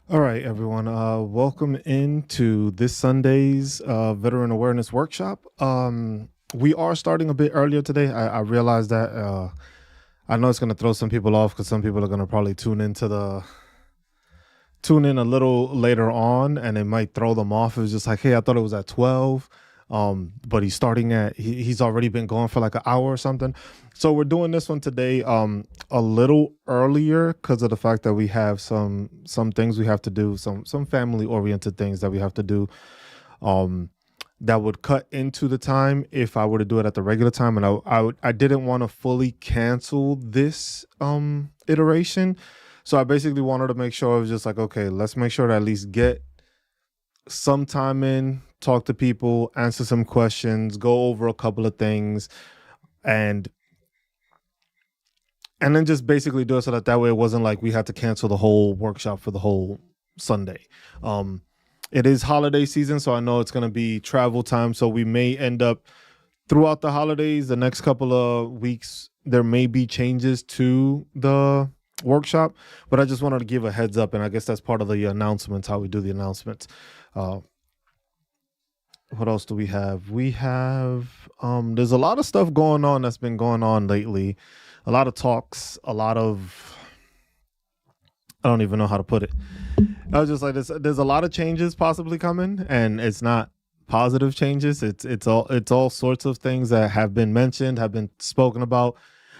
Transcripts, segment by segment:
All right, everyone. Welcome into this Sunday's Veteran Awareness Workshop. We are starting a bit earlier today. I realize that. I know it's going to throw some people off because some people are going to probably tune in a little later on, and it might throw them off. It was just like, hey, I thought it was at 12. But he's already been going for like an hour or something. So we're doing this one today a little earlier because of the fact that we have some things we have to do, some family oriented things that we have to do. That would cut into the time if I were to do it at the regular time, and I didn't want to fully cancel this iteration. So I basically wanted to make sure it was just like, okay, let's make sure to at least get some time in, talk to people, answer some questions, go over a couple of things, and then just basically do it so that way it wasn't like we had to cancel the whole workshop for the whole Sunday. It is holiday season, so I know it's going to be travel time, so we may end up throughout the holidays, the next couple of weeks, there may be changes to the workshop, but I just wanted to give a heads up, and I guess that's part of the announcements, how we do the announcements. What else do we have? We have there's a lot of stuff going on that's been going on lately. A lot of talks, a lot of, I don't even know how to put it. I was just like, there's a lot of changes possibly coming, and it's not positive changes. It's all sorts of things that have been mentioned, have been spoken about.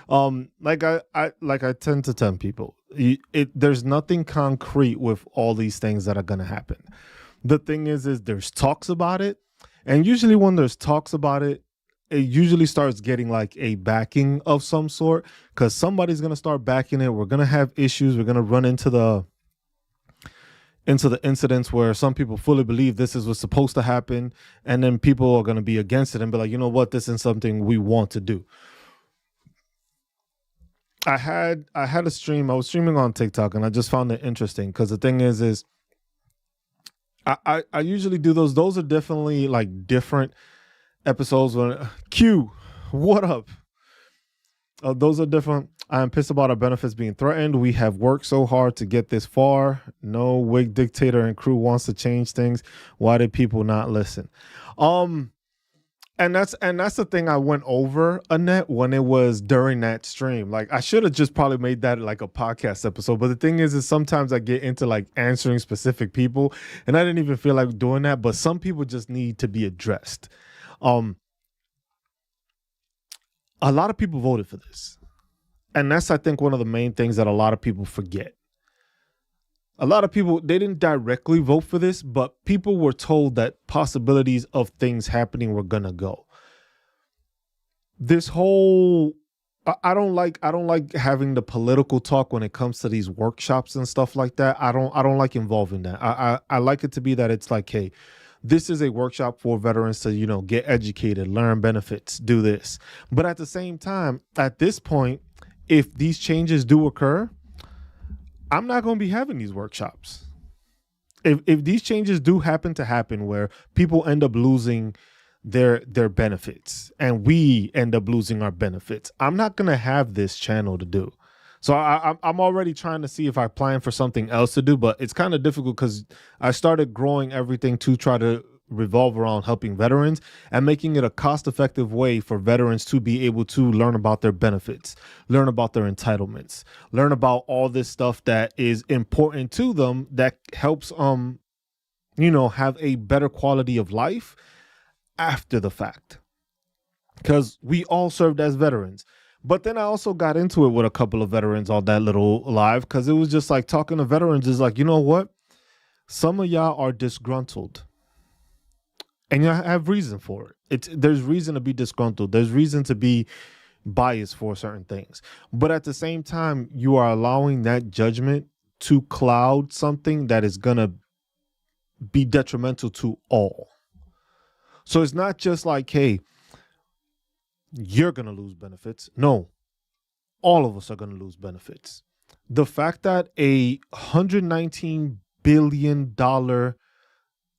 Like I tend to tell people, there's nothing concrete with all these things that are going to happen. The thing is there's talks about it, and usually when there's talks about it, it usually starts getting like a backing of some sort, because somebody's going to start backing it. We're going to have issues. We're going to run into the incidents where some people fully believe this is what's supposed to happen, and then people are going to be against it and be like, you know what, this is something we want to do. I had a stream. I was streaming on TikTok, and I just found it interesting because the thing is I usually do those. Those are definitely like different episodes. When Q, what up? Those are different. I am pissed about our benefits being threatened. We have worked so hard to get this far. No wig dictator and crew wants to change things. Why did people not listen? And that's the thing I went over, Annette, when it was during that stream. Like, I should have just probably made that like a podcast episode. But the thing is sometimes I get into like answering specific people, and I didn't even feel like doing that. But some people just need to be addressed. A lot of people voted for this. And that's, I think, one of the main things that a lot of people forget. A lot of people, they didn't directly vote for this, but people were told that possibilities of things happening were gonna go. This whole, I don't like having the political talk when it comes to these workshops and stuff like that. I don't like involving that. I like it to be that it's like, hey, this is a workshop for veterans to, get educated, learn benefits, do this. But at the same time, at this point, if these changes do occur, I'm not going to be having these workshops. If these changes do happen where people end up losing their benefits and we end up losing our benefits, I'm not going to have this channel to do. So I'm already trying to see if I plan for something else to do, but it's kind of difficult because I started growing everything to try to revolve around helping veterans and making it a cost-effective way for veterans to be able to learn about their benefits, learn about their entitlements, learn about all this stuff that is important to them that helps have a better quality of life after the fact. Because we all served as veterans. But then I also got into it with a couple of veterans on that little live, because it was just like talking to veterans is like, you know what? Some of y'all are disgruntled. And you have reason for it. There's reason to be disgruntled. There's reason to be biased for certain things. But at the same time, you are allowing that judgment to cloud something that is going to be detrimental to all. So it's not just like, hey, you're going to lose benefits. No, all of us are going to lose benefits. The fact that a $119 billion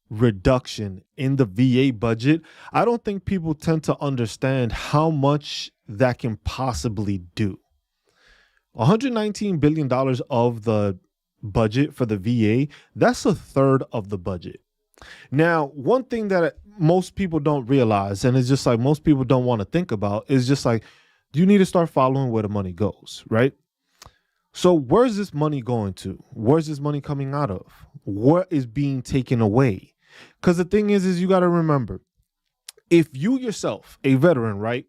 reduction in the VA budget, I don't think people tend to understand how much that can possibly do. $119 billion of the budget for the VA, that's a third of the budget. Now, one thing that most people don't realize, and it's just like most people don't want to think about, is just like you need to start following where the money goes, right? So, where's this money going to? Where's this money coming out of? What is being taken away? Because the thing is you got to remember, if you yourself, a veteran, right,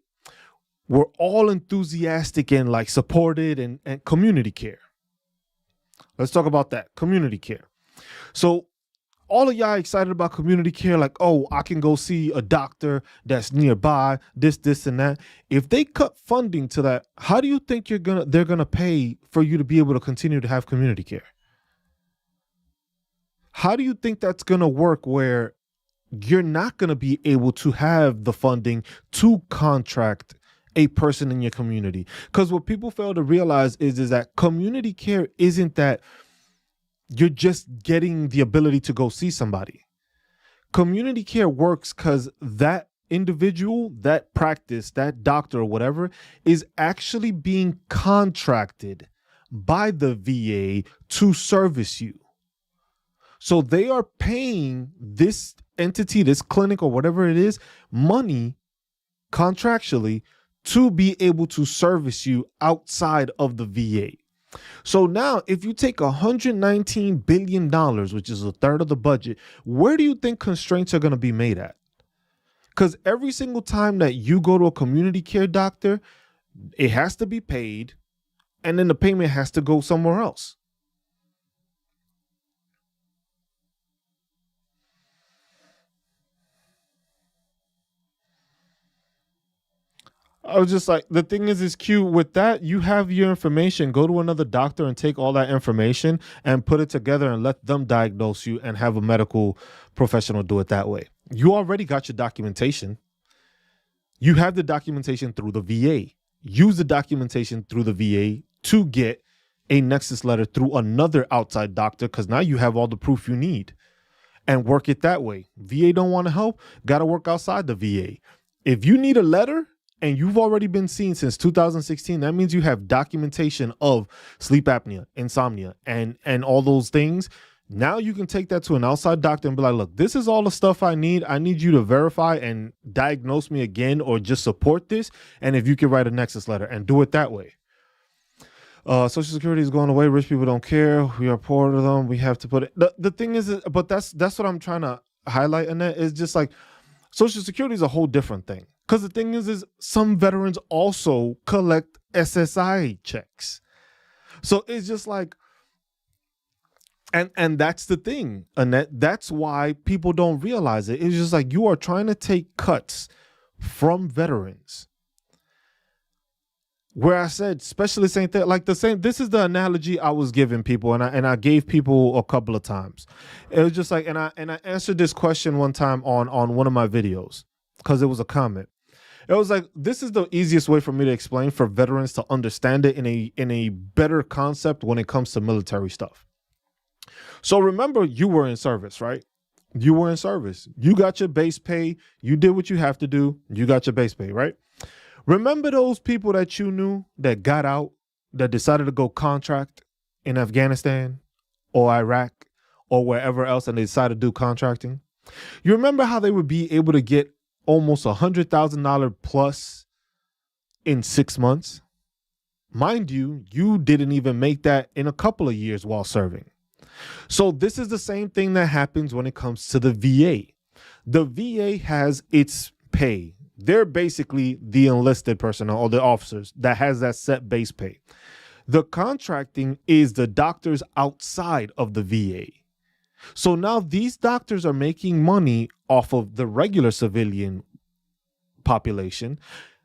were all enthusiastic and like supported and community care. Let's talk about that community care. So all of y'all excited about community care, like, oh, I can go see a doctor that's nearby, this, and that. If they cut funding to that, how do you think they're gonna pay for you to be able to continue to have community care? How do you think that's gonna work where you're not gonna be able to have the funding to contract a person in your community? Because what people fail to realize is that community care isn't that you're just getting the ability to go see somebody. Community care works because that individual, that practice, that doctor or whatever is actually being contracted by the VA to service you. So they are paying this entity, this clinic or whatever it is, money contractually to be able to service you outside of the VA. So now if you take $119 billion, which is a third of the budget, where do you think constraints are going to be made at? Because every single time that you go to a community care doctor, it has to be paid, and then the payment has to go somewhere else. I was just like, the thing is Q, with that, you have your information. Go to another doctor and take all that information and put it together and let them diagnose you and have a medical professional do it that way. You already got your documentation. You have the documentation through the VA. Use the documentation through the VA to get a nexus letter through another outside doctor, because now you have all the proof you need, and work it that way. VA don't want to help, got to work outside the VA. If you need a letter, and you've already been seen since 2016, that means you have documentation of sleep apnea, insomnia, and all those things. Now you can take that to an outside doctor and be like, look, this is all the stuff I need. I need you to verify and diagnose me again, or just support this. And if you can write a nexus letter and do it that way. Social Security is going away. Rich people don't care. We are poor to them. We have to put it. The thing is, but that's what I'm trying to highlight. And that is just like, Social Security is a whole different thing. Because the thing is some veterans also collect SSI checks. So it's just like, and that's the thing, Annette. That's why people don't realize it. It's just like you are trying to take cuts from veterans. Where I said specialists ain't there, like the same. This is the analogy I was giving people, and I gave people a couple of times. It was just like, and I answered this question one time on one of my videos because it was a comment. It was like, this is the easiest way for me to explain for veterans to understand it in a better concept when it comes to military stuff. So remember, you were in service, right? You were in service. You got your base pay. You did what you have to do. You got your base pay, right? Remember those people that you knew that got out, that decided to go contract in Afghanistan or Iraq or wherever else, and they decided to do contracting? You remember how they would be able to get almost $100,000 plus in 6 months? Mind you, you didn't even make that in a couple of years while serving. So this is the same thing that happens when it comes to the VA. The VA has its pay. They're basically the enlisted personnel or the officers that has that set base pay. The contracting is the doctors outside of the VA. So now these doctors are making money off of the regular civilian population.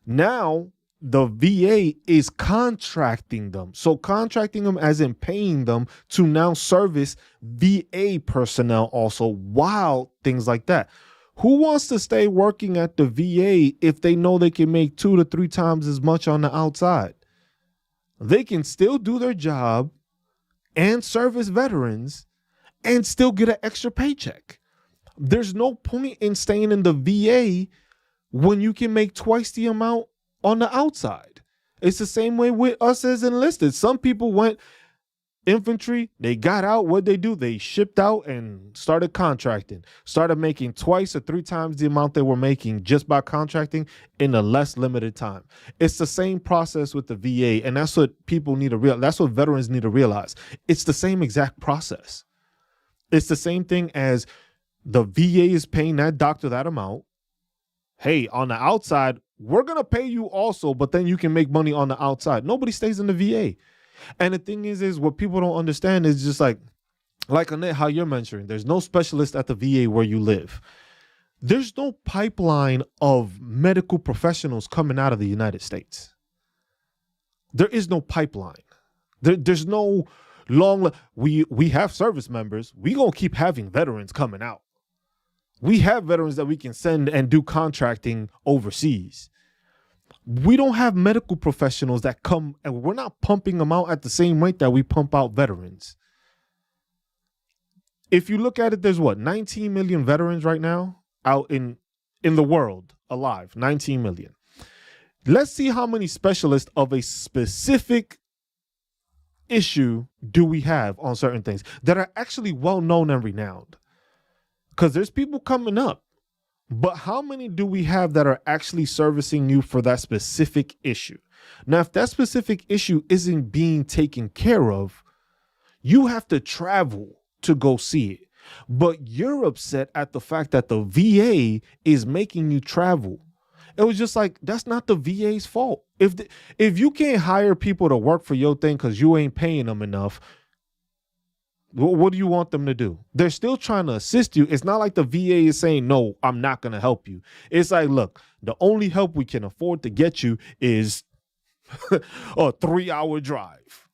Now the VA is contracting them. So contracting them as in paying them to now service VA personnel also, while things like that. Who wants to stay working at the VA if they know they can make 2 to 3 times as much on the outside? They can still do their job and service veterans and still get an extra paycheck. There's no point in staying in the VA when you can make twice the amount on the outside. It's the same way with us as enlisted. Some people went Infantry, they got out. What they do? They shipped out and started contracting, started making twice or three times the amount they were making just by contracting in a less limited time. It's the same process with the VA, and that's what people need to realize. That's what veterans need to realize. It's the same exact process. It's the same thing as the VA is paying that doctor that amount. Hey, on the outside, we're going to pay you also, but then you can make money on the outside. Nobody stays in the VA. And the thing is what people don't understand is just like Annette, how you're mentioning, there's no specialist at the VA where you live. There's no pipeline of medical professionals coming out of the United States. There is no pipeline. There's no long, we have service members. We gonna keep having veterans coming out. We have veterans that we can send and do contracting overseas. We don't have medical professionals that come, and we're not pumping them out at the same rate that we pump out veterans. If you look at it, there's 19 million veterans right now out in the world alive, 19 million. Let's see how many specialists of a specific issue do we have on certain things that are actually well known and renowned. Because there's people coming up. But how many do we have that are actually servicing you for that specific issue? Now, if that specific issue isn't being taken care of, you have to travel to go see it. But you're upset at the fact that the VA is making you travel. It was just like, that's not the VA's fault. If you can't hire people to work for your thing because you ain't paying them enough, what do you want them to do? They're still trying to assist you. It's not like the VA is saying, no, I'm not going to help you. It's like, look, the only help we can afford to get you is a 3-hour drive.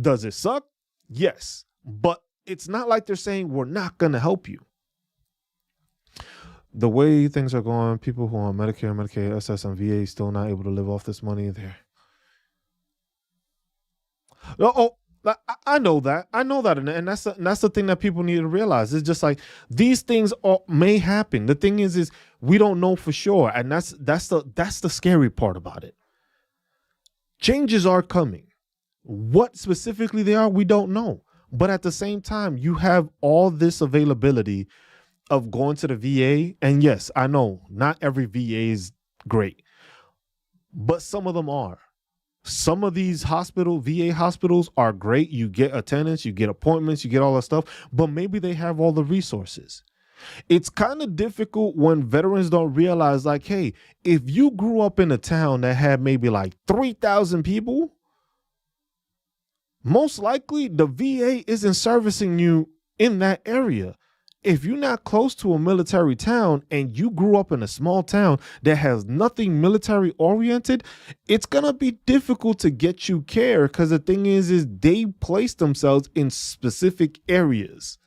Does it suck? Yes. But it's not like they're saying we're not going to help you. The way things are going, people who are on Medicare, Medicaid, SS, and VA still not able to live off this money there. I know that. And that's the thing that people need to realize. It's just like these things may happen. The thing is we don't know for sure. And that's the scary part about it. Changes are coming. What specifically they are, we don't know. But at the same time, you have all this availability of going to the VA. And yes, I know not every VA is great, but some of them are. Some of these VA hospitals are great. You get attendance, you get appointments, you get all that stuff, but maybe they have all the resources. It's kind of difficult when veterans don't realize, like, hey, if you grew up in a town that had maybe like 3,000 people, most likely the VA isn't servicing you in that area. If you're not close to a military town and you grew up in a small town that has nothing military oriented, it's going to be difficult to get you care because the thing is they place themselves in specific areas.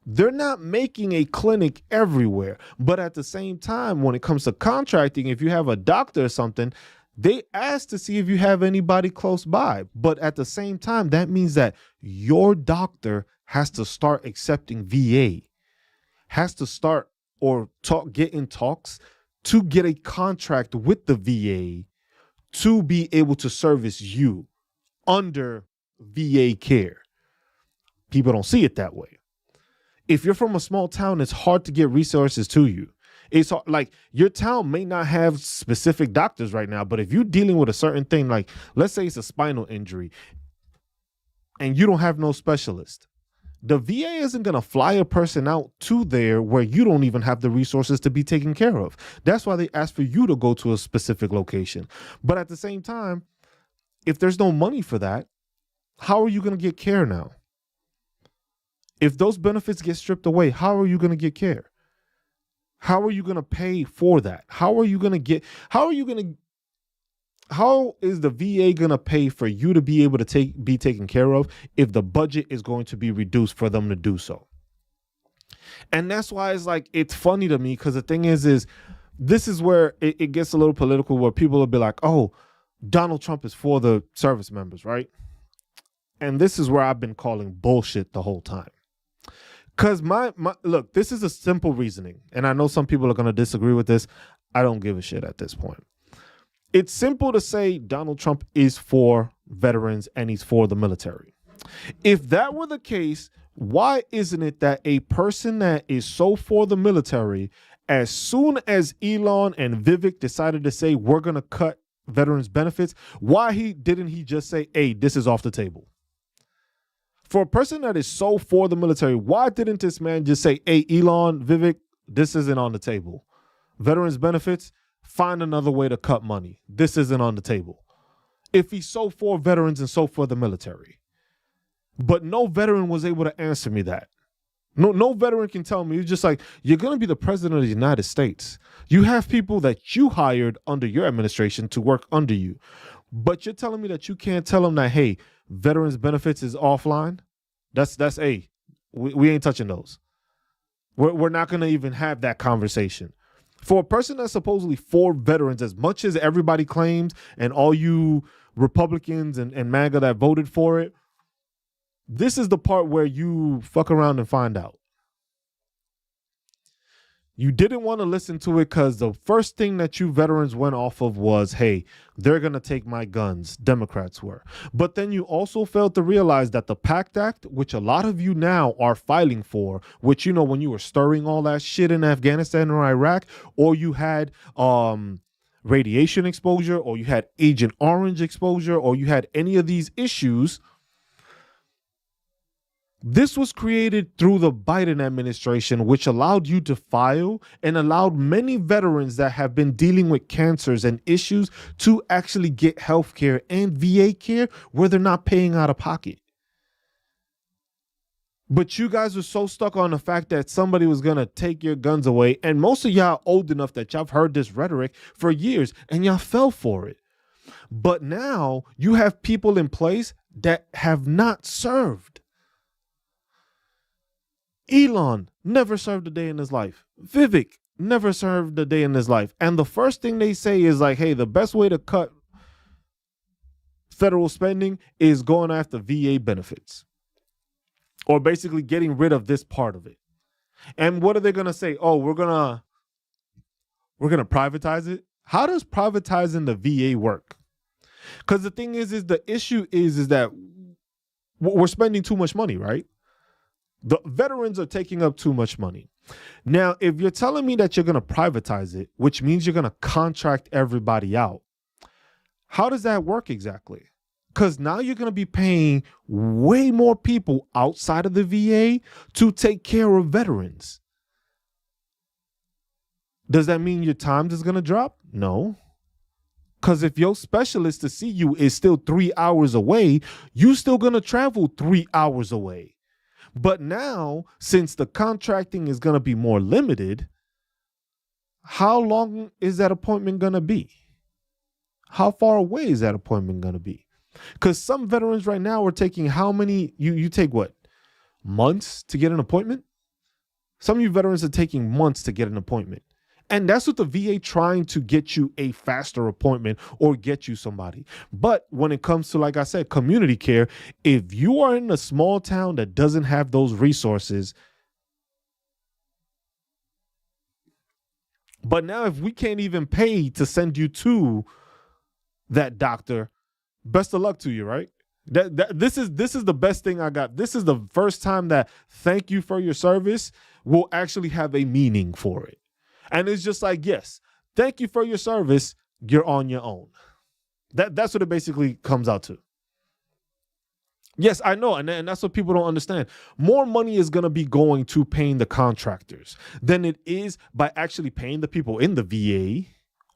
They're not making a clinic everywhere. But at the same time, when it comes to contracting, if you have a doctor or something, they ask to see if you have anybody close by. But at the same time, that means that your doctor has to start accepting VA, has to start or get in talks to get a contract with the VA to be able to service you under VA care. People don't see it that way. If you're from a small town, it's hard to get resources to you. It's hard, like your town may not have specific doctors right now, but if you're dealing with a certain thing, like let's say it's a spinal injury and you don't have no specialist, the VA isn't going to fly a person out to there where you don't even have the resources to be taken care of. That's why they ask for you to go to a specific location. But at the same time, if there's no money for that, how are you going to get care now? If those benefits get stripped away, how are you going to get care? How are you going to pay for that? How is the VA going to pay for you to be able to be taken care of if the budget is going to be reduced for them to do so? And that's why it's funny to me, because the thing is this is where it gets a little political, where people will be like, oh, Donald Trump is for the service members, right? And this is where I've been calling bullshit the whole time. Because look, this is a simple reasoning, and I know some people are going to disagree with this. I don't give a shit at this point. It's simple to say Donald Trump is for veterans and he's for the military. If that were the case, why isn't it that a person that is so for the military, as soon as Elon and Vivek decided to say we're gonna cut veterans benefits, why didn't he just say, hey, this is off the table? For a person that is so for the military, why didn't this man just say, hey, Elon, Vivek, this isn't on the table? Veterans benefits, find another way to cut money. This isn't on the table. If he's so for veterans and so for the military. But no veteran was able to answer me that. No veteran can tell me. It's just like, you're going to be the president of the United States. You have people that you hired under your administration to work under you. But you're telling me that you can't tell them that, hey, veterans benefits is offline? That's we ain't touching those. We're not going to even have that conversation. For a person that's supposedly for veterans, as much as everybody claims, and all you Republicans and MAGA that voted for it, this is the part where you fuck around and find out. You didn't want to listen to it because the first thing that you veterans went off of was, hey, they're going to take my guns. Democrats were. But then you also failed to realize that the PACT Act, which a lot of you now are filing for, which, you know, when you were stirring all that shit in Afghanistan or Iraq, or you had radiation exposure, or you had Agent Orange exposure, or you had any of these issues, this was created through the Biden administration, which allowed you to file and allowed many veterans that have been dealing with cancers and issues to actually get health care and VA care where they're not paying out of pocket. But you guys were so stuck on the fact that somebody was going to take your guns away. And most of y'all old enough that y'all have heard this rhetoric for years and y'all fell for it. But now you have people in place that have not served. Elon never served a day in his life. Vivek never served a day in his life. And the first thing they say is like, hey, the best way to cut federal spending is going after VA benefits, or basically getting rid of this part of it. And what are they going to say? Oh, we're going to privatize it. How does privatizing the VA work? Because the thing is the issue is that we're spending too much money, right? The veterans are taking up too much money. Now, if you're telling me that you're going to privatize it, which means you're going to contract everybody out, how does that work exactly? Because now you're going to be paying way more people outside of the VA to take care of veterans. Does that mean your time is going to drop? No. Because if your specialist to see you is still 3 hours away, you still going to travel 3 hours away. But now, since the contracting is going to be more limited, how long is that appointment going to be? How far away is that appointment going to be? Because some veterans right now are taking how many, you take what, months to get an appointment? Some of you veterans are taking months to get an appointment. And that's what the VA trying to get you a faster appointment or get you somebody. But when it comes to, like I said, community care, if you are in a small town that doesn't have those resources, but now if we can't even pay to send you to that doctor, best of luck to you, right? This is the best thing I got. This is the first time that thank you for your service will actually have a meaning for it. And it's just like, yes, thank you for your service. You're on your own. That's what it basically comes out to. Yes, I know. And that's what people don't understand. More money is going to be going to paying the contractors than it is by actually paying the people in the VA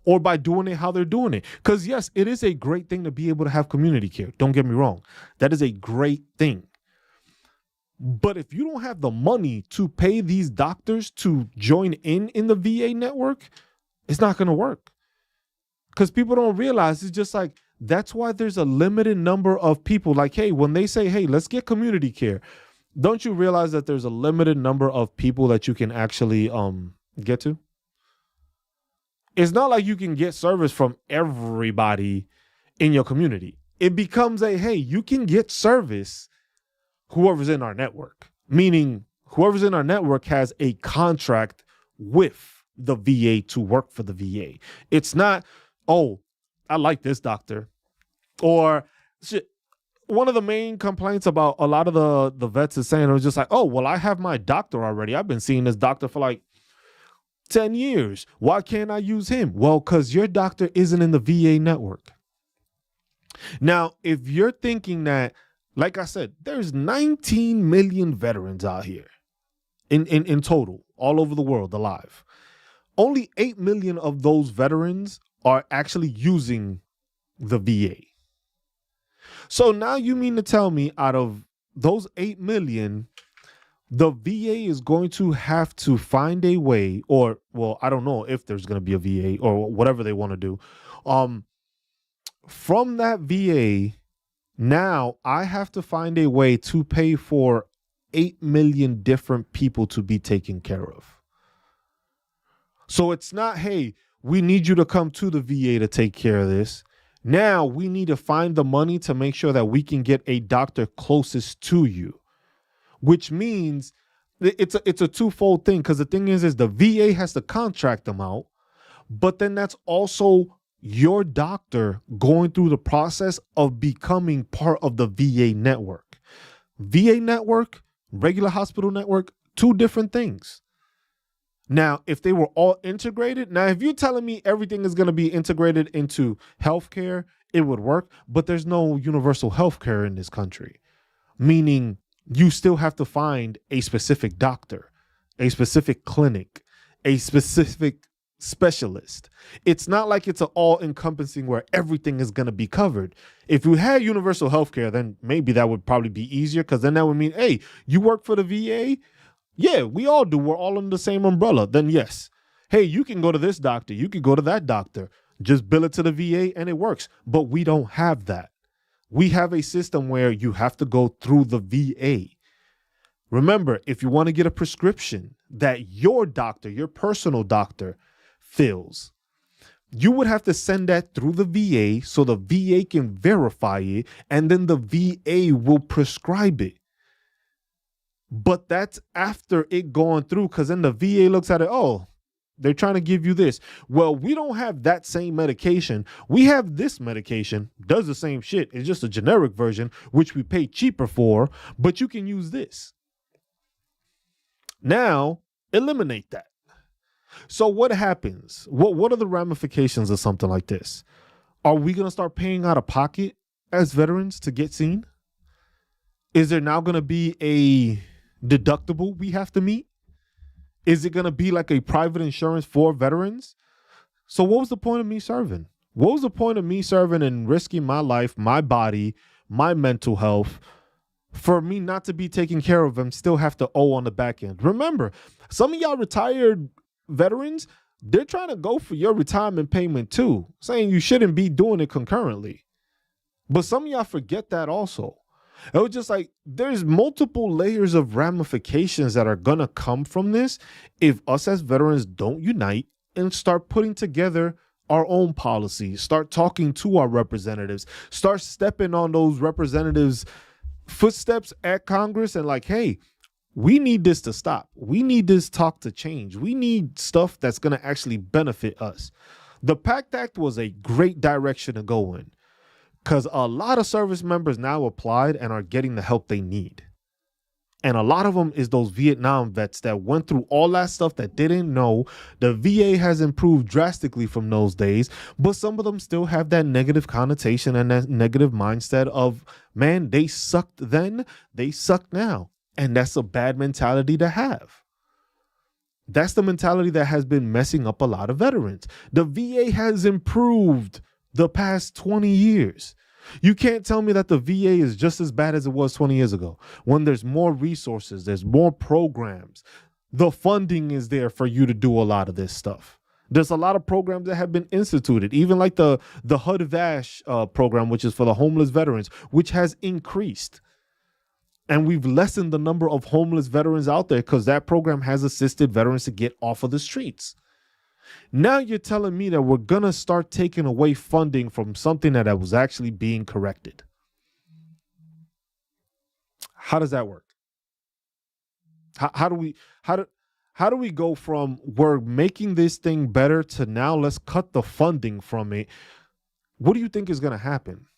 or by doing it how they're doing it. Because, yes, it is a great thing to be able to have community care. Don't get me wrong. That is a great thing. But if you don't have the money to pay these doctors to join in the VA network, it's not going to work. Because people don't realize it's just like, that's why there's a limited number of people. Like, hey, when they say, hey, let's get community care, don't you realize that there's a limited number of people that you can actually get to? It's not like you can get service from everybody in your community. It becomes a, hey, you can get service whoever's in our network, meaning whoever's in our network has a contract with the VA to work for the VA. It's not, oh, I like this doctor, or shit, one of the main complaints about a lot of the vets is saying, it was just like, oh, well, I have my doctor already. I've been seeing this doctor for like 10 years. Why can't I use him? Well, because your doctor isn't in the VA network. Now, if you're thinking that, like I said, there's 19 million veterans out here in total, all over the world alive. Only 8 million of those veterans are actually using the VA. So now you mean to tell me out of those 8 million, the VA is going to have to find a way, or, well, I don't know if there's going to be a VA or whatever they want to do. From that VA, now I have to find a way to pay for 8 million different people to be taken care of. So it's not, hey, we need you to come to the VA to take care of this. Now we need to find the money to make sure that we can get a doctor closest to you, which means it's a twofold thing. Because the thing is the VA has to contract them out, but then that's also your doctor going through the process of becoming part of the VA network. VA network, regular hospital network, two different things. Now, if they were all integrated, now if you're telling me everything is going to be integrated into healthcare, it would work, but there's no universal healthcare in this country, meaning you still have to find a specific doctor, a specific clinic, a specific specialist. It's not like it's an all-encompassing where everything is going to be covered. If you had universal healthcare, then maybe that would probably be easier, because then that would mean, hey, you work for the VA? Yeah, we all do. We're all under the same umbrella. Then yes. Hey, you can go to this doctor. You can go to that doctor. Just bill it to the VA and it works. But we don't have that. We have a system where you have to go through the VA. Remember, if you want to get a prescription that your doctor, your personal doctor, fills, you would have to send that through the VA so the VA can verify it, and then the VA will prescribe it. But that's after it going through, because then the VA looks at it, oh, they're trying to give you this. Well, we don't have that same medication. We have this medication, does the same shit. It's just a generic version, which we pay cheaper for, but you can use this. Now, eliminate that. So what happens? What are the ramifications of something like this? Are we going to start paying out of pocket as veterans to get seen? Is there now going to be a deductible we have to meet? Is it going to be like a private insurance for veterans? So what was the point of me serving? What was the point of me serving and risking my life, my body, my mental health, for me not to be taken care of and still have to owe on the back end? Remember, some of y'all retired veterans, they're trying to go for your retirement payment too, saying you shouldn't be doing it concurrently. But some of y'all forget that also. It was just like, there's multiple layers of ramifications that are going to come from this if us as veterans don't unite and start putting together our own policies, start talking to our representatives, start stepping on those representatives' footsteps at Congress and like, hey, we need this to stop. We need this talk to change. We need stuff that's going to actually benefit us. The PACT Act was a great direction to go in, because a lot of service members now applied and are getting the help they need. And a lot of them is those Vietnam vets that went through all that stuff that didn't know. The VA has improved drastically from those days, but some of them still have that negative connotation and that negative mindset of, man, they sucked then, they suck now. And that's a bad mentality to have. That's the mentality that has been messing up a lot of veterans. The VA has improved the past 20 years. You can't tell me that the VA is just as bad as it was 20 years ago, when there's more resources, there's more programs. The funding is there for you to do a lot of this stuff. There's a lot of programs that have been instituted, even like the HUD-VASH program, which is for the homeless veterans, which has increased. And we've lessened the number of homeless veterans out there because that program has assisted veterans to get off of the streets. Now you're telling me that we're going to start taking away funding from something that was actually being corrected. How does that work? How do we go from we're making this thing better to now let's cut the funding from it? What do you think is going to happen?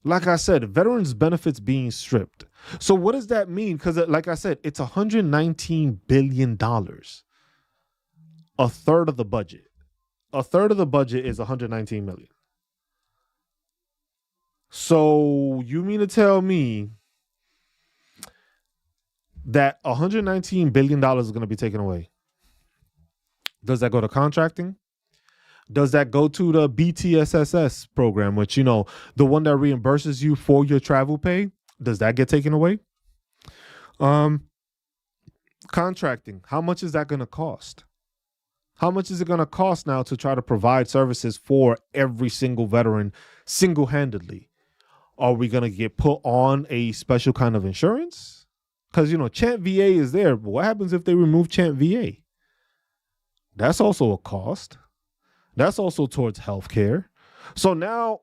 Like I said, veterans benefits being stripped. So what does that mean? Because like I said, it's $119 billion, a third of the budget. A third of the budget is 119 million. So you mean to tell me that $119 billion is going to be taken away? Does that go to contracting? Does that go to the BTSSS program, which, the one that reimburses you for your travel pay? Does that get taken away? Um, Contracting, how much is that going to cost? How much is it going to cost now to try to provide services for every single veteran single-handedly? Are we going to get put on a special kind of insurance? Because, Chant VA is there, but what happens if they remove Chant VA? That's also a cost. That's also towards healthcare. So now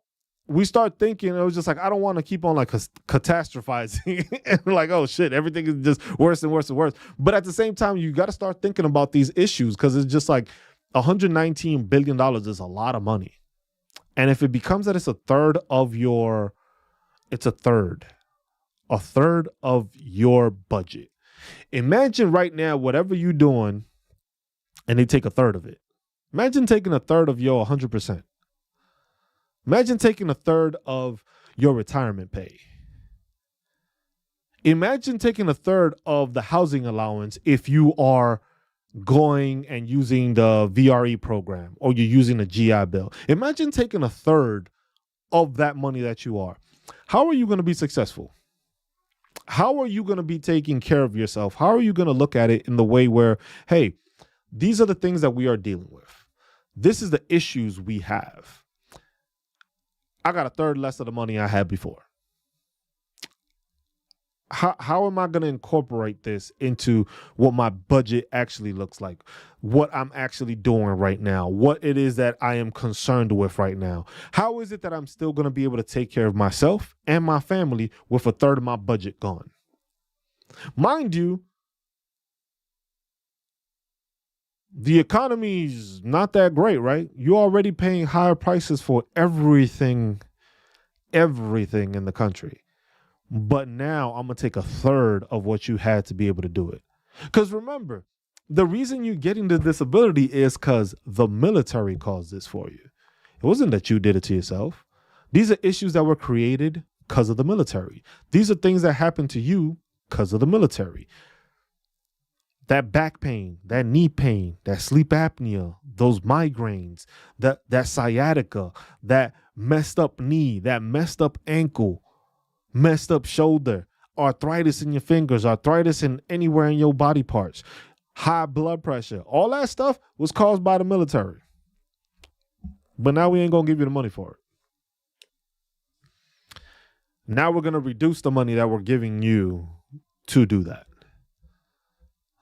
we start thinking, it was just like, I don't want to keep on like catastrophizing and like, oh shit, everything is just worse and worse and worse. But at the same time, you got to start thinking about these issues, because it's just like $119 billion is a lot of money. And if it becomes that it's a third of your budget. Imagine right now, whatever you're doing, and they take a third of it. Imagine taking a third of your 100%. Imagine taking a third of your retirement pay. Imagine taking a third of the housing allowance if you are going and using the VRE program, or you're using the GI Bill. Imagine taking a third of that money that you are. How are you going to be successful? How are you going to be taking care of yourself? How are you going to look at it in the way where, hey, these are the things that we are dealing with. This is the issues we have. I got a third less of the money I had before. How am I going to incorporate this into what my budget actually looks like? What I'm actually doing right now? What it is that I am concerned with right now? How is it that I'm still going to be able to take care of myself and my family with a third of my budget gone? Mind you, the economy's not that great, right? You're already paying higher prices for everything in the country. But now I'm going to take a third of what you had to be able to do it. Because remember, the reason you're getting the disability is because the military caused this for you. It wasn't that you did it to yourself. These are issues that were created because of the military. These are things that happened to you because of the military. That back pain, that knee pain, that sleep apnea, those migraines, that sciatica, that messed up knee, that messed up ankle, messed up shoulder, arthritis in your fingers, arthritis in anywhere in your body parts, high blood pressure, all that stuff was caused by the military. But now we ain't going to give you the money for it. Now we're going to reduce the money that we're giving you to do that.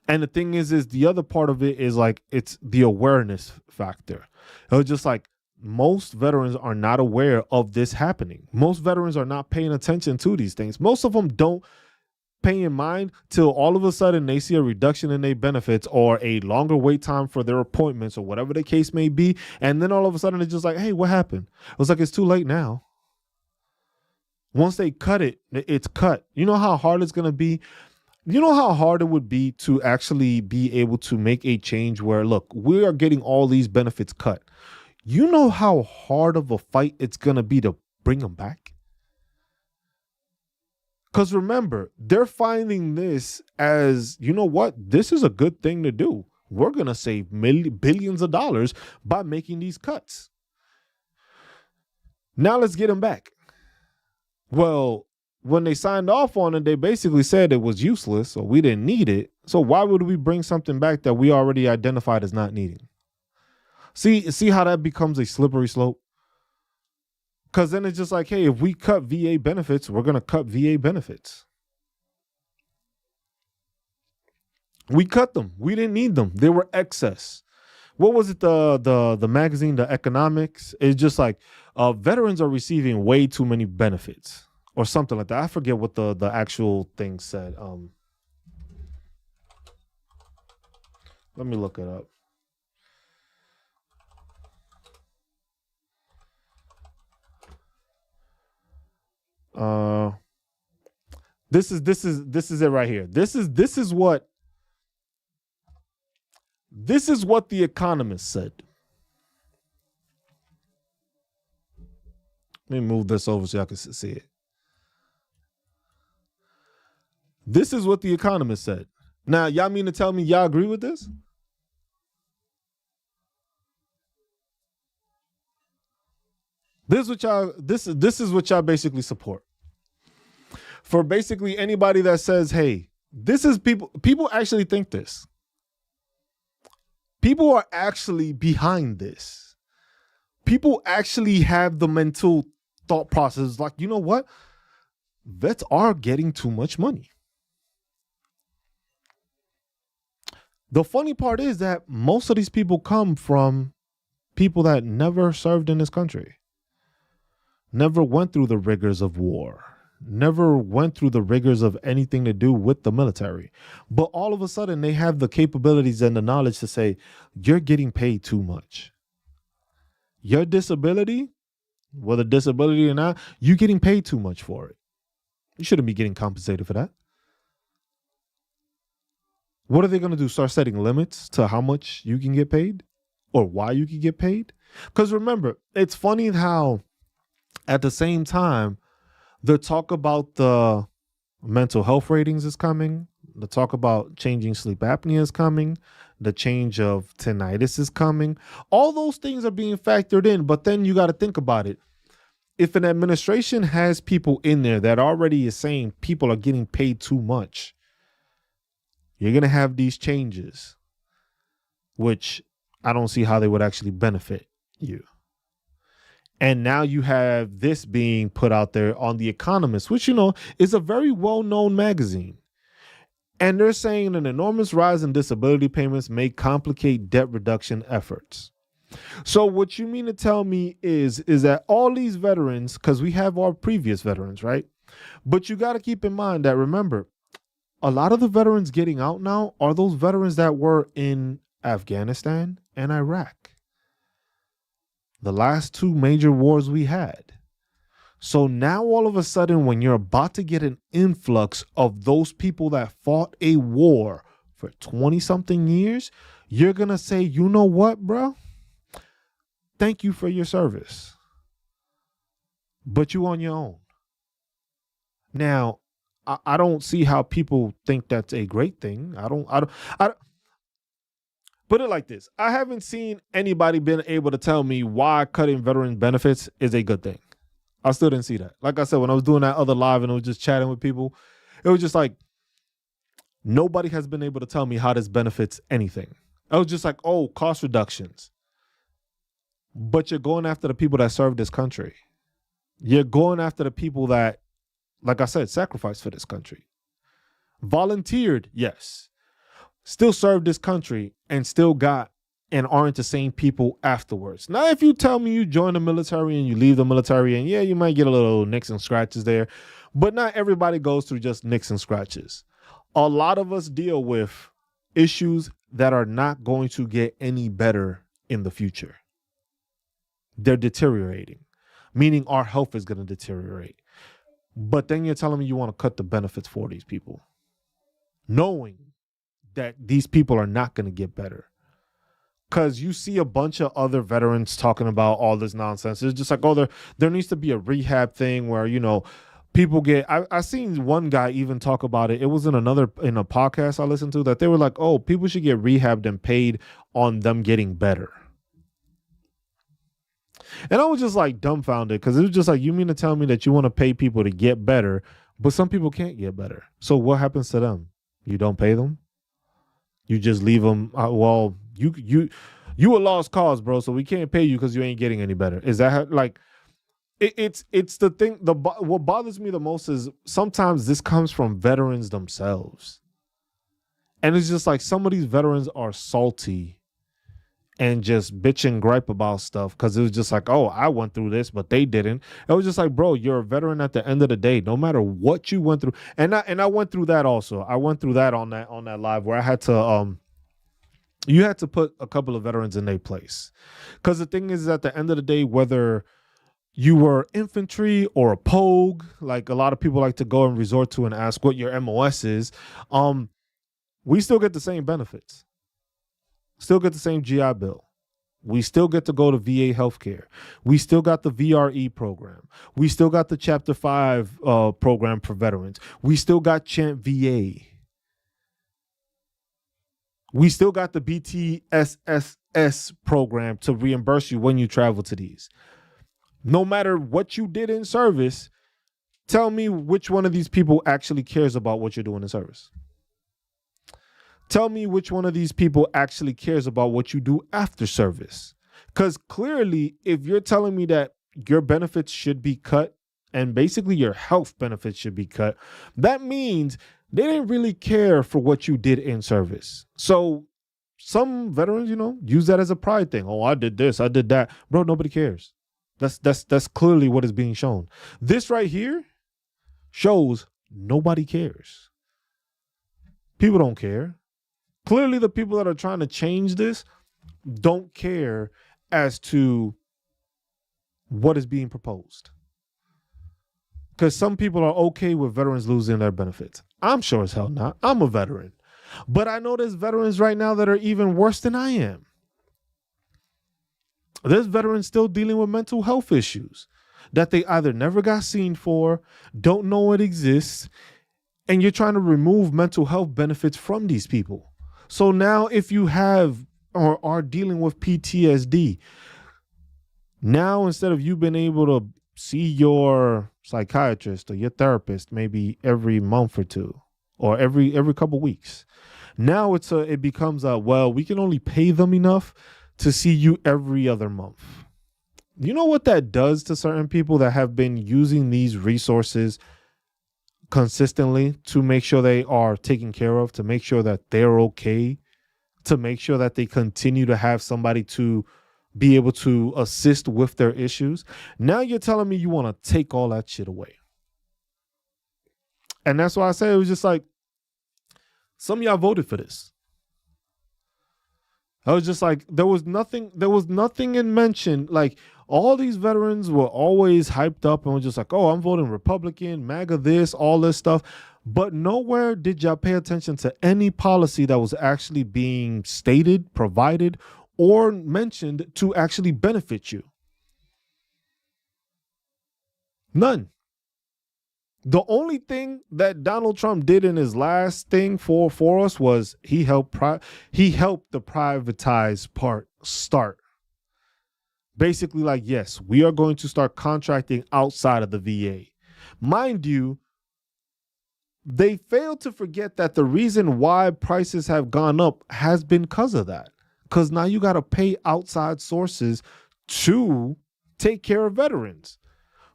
And the thing is the other part of it is like, it's the awareness factor. It was just like, most veterans are not aware of this happening. Most veterans are not paying attention to these things. Most of them don't pay in mind till all of a sudden they see a reduction in their benefits or a longer wait time for their appointments or whatever the case may be. And then all of a sudden it's just like, hey, what happened? It was like, it's too late now. Once they cut it, it's cut. You know how hard it's going to be? You know how hard it would be to actually be able to make a change where, look, we are getting all these benefits cut. You know how hard of a fight it's going to be to bring them back? Because remember, they're finding this as, you know what? This is a good thing to do. We're going to save billions of dollars by making these cuts. Now let's get them back. Well, when they signed off on it, they basically said it was useless or we didn't need it. So why would we bring something back that we already identified as not needing? See how that becomes a slippery slope? Because then it's just like, hey, if we cut VA benefits, we're going to cut VA benefits. We cut them. We didn't need them. They were excess. What was it? The magazine, The Economics? It's just like veterans are receiving way too many benefits or something like that. I forget what the actual thing said. Let me look it up. Uh, this is it right here. This is what the Economist said. Let me move this over so y'all can see it. This is what the Economist said. Now, y'all mean to tell me y'all agree with this? This is what y'all basically support. For basically anybody that says, hey, this is people actually think this. People are actually behind this. People actually have the mental thought process like, you know what? Vets are getting too much money. The funny part is that most of these people come from people that never served in this country, never went through the rigors of war, never went through the rigors of anything to do with the military. But all of a sudden, they have the capabilities and the knowledge to say, you're getting paid too much. Your disability, whether disability or not, you're getting paid too much for it. You shouldn't be getting compensated for that. What are they going to do? Start setting limits to how much you can get paid or why you can get paid? Because remember, it's funny how at the same time, the talk about the mental health ratings is coming. The talk about changing sleep apnea is coming. The change of tinnitus is coming. All those things are being factored in. But then you got to think about it. If an administration has people in there that already is saying people are getting paid too much, you're going to have these changes, which I don't see how they would actually benefit you. And now you have this being put out there on The Economist, which, is a very well-known magazine. And they're saying an enormous rise in disability payments may complicate debt reduction efforts. So what you mean to tell me is that all these veterans, because we have our previous veterans, right? But you got to keep in mind that, remember, a lot of the veterans getting out now are those veterans that were in Afghanistan and Iraq. The last two major wars we had. So now all of a sudden, when you're about to get an influx of those people that fought a war for 20 something years, you're going to say, you know what, bro? Thank you for your service. But you on your own. Now, I don't see how people think that's a great thing. I don't put it like this. I haven't seen anybody been able to tell me why cutting veteran benefits is a good thing. I still didn't see that. Like I said, when I was doing that other live and I was just chatting with people, it was just like, nobody has been able to tell me how this benefits anything. I was just like, oh, cost reductions. But you're going after the people that serve this country. You're going after the people that, like I said, sacrificed for this country. Volunteered, yes. Still served this country and still got and aren't the same people afterwards. Now, if you tell me you join the military and you leave the military, and yeah, you might get a little nicks and scratches there, but not everybody goes through just nicks and scratches. A lot of us deal with issues that are not going to get any better in the future. They're deteriorating, meaning our health is going to deteriorate. But then you're telling me you want to cut the benefits for these people, knowing that these people are not going to get better. Because you see a bunch of other veterans talking about all this nonsense. It's just like, oh, there needs to be a rehab thing where, people get, I seen one guy even talk about it. It was in a podcast I listened to, that they were like, oh, people should get rehabbed and paid on them getting better. And I was just like dumbfounded, because it was just like, you mean to tell me that you want to pay people to get better, but some people can't get better. So what happens to them? You don't pay them? You just leave them? Well, you a lost cause, bro. So we can't pay you because you ain't getting any better. Is that how, like, it's the thing? What bothers me the most is sometimes this comes from veterans themselves, and it's just like some of these veterans are salty and just bitch and gripe about stuff because it was just like, oh, I went through this, but they didn't. It was just like, bro, you're a veteran at the end of the day, no matter what you went through. And I went through that also. I went through that on that live where I had to you had to put a couple of veterans in their place. Because the thing is, at the end of the day, whether you were infantry or a pogue, like a lot of people like to go and resort to and ask what your MOS is, um, we still get the same benefits, still get the same GI Bill. We still get to go to VA healthcare. We still got the VRE program. We still got the Chapter 5 program for veterans. We still got Chant VA. We still got the BTSSS program to reimburse you when you travel to these. No matter what you did in service, tell me which one of these people actually cares about what you're doing in service. Tell me which one of these people actually cares about what you do after service. Because clearly, if you're telling me that your benefits should be cut and basically your health benefits should be cut, that means they didn't really care for what you did in service. So some veterans, use that as a pride thing. Oh, I did this, I did that. Bro, nobody cares. That's clearly what is being shown. This right here shows nobody cares. People don't care. Clearly, the people that are trying to change this don't care as to what is being proposed. Because some people are okay with veterans losing their benefits. I'm sure as hell not. I'm a veteran. But I know there's veterans right now that are even worse than I am. There's veterans still dealing with mental health issues that they either never got seen for, don't know it exists, and you're trying to remove mental health benefits from these people. So now if you have or are dealing with PTSD, now instead of you being able to see your psychiatrist or your therapist maybe every month or two or every couple weeks, now it becomes well, we can only pay them enough to see you every other month. You know what that does to certain people that have been using these resources consistently to make sure they are taken care of, to make sure that they're okay, to make sure that they continue to have somebody to be able to assist with their issues. Now you're telling me you want to take all that shit away. And that's why I say it was just like, some of y'all voted for this. I was just like, there was nothing in mention. Like, all these veterans were always hyped up and were just like, oh, I'm voting Republican, MAGA this, all this stuff. But nowhere did y'all pay attention to any policy that was actually being stated, provided, or mentioned to actually benefit you. None. The only thing that Donald Trump did in his last thing for us was he helped the privatized part start. Basically, like, yes, we are going to start contracting outside of the VA. Mind you, they failed to forget that the reason why prices have gone up has been because of that. Because now you got to pay outside sources to take care of veterans,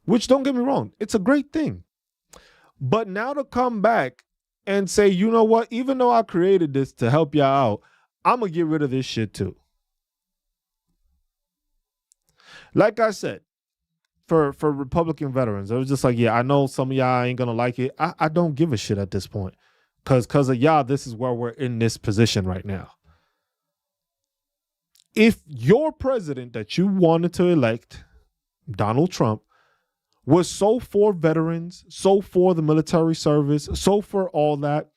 which, don't get me wrong, it's a great thing. But now to come back and say, you know what, even though I created this to help y'all out, I'm going to get rid of this shit too. Like I said, for Republican veterans, it was just like, yeah, I know some of y'all ain't going to like it. I don't give a shit at this point. Because of y'all, this is where we're in this position right now. If your president that you wanted to elect, Donald Trump, was so for veterans, so for the military service, so for all that,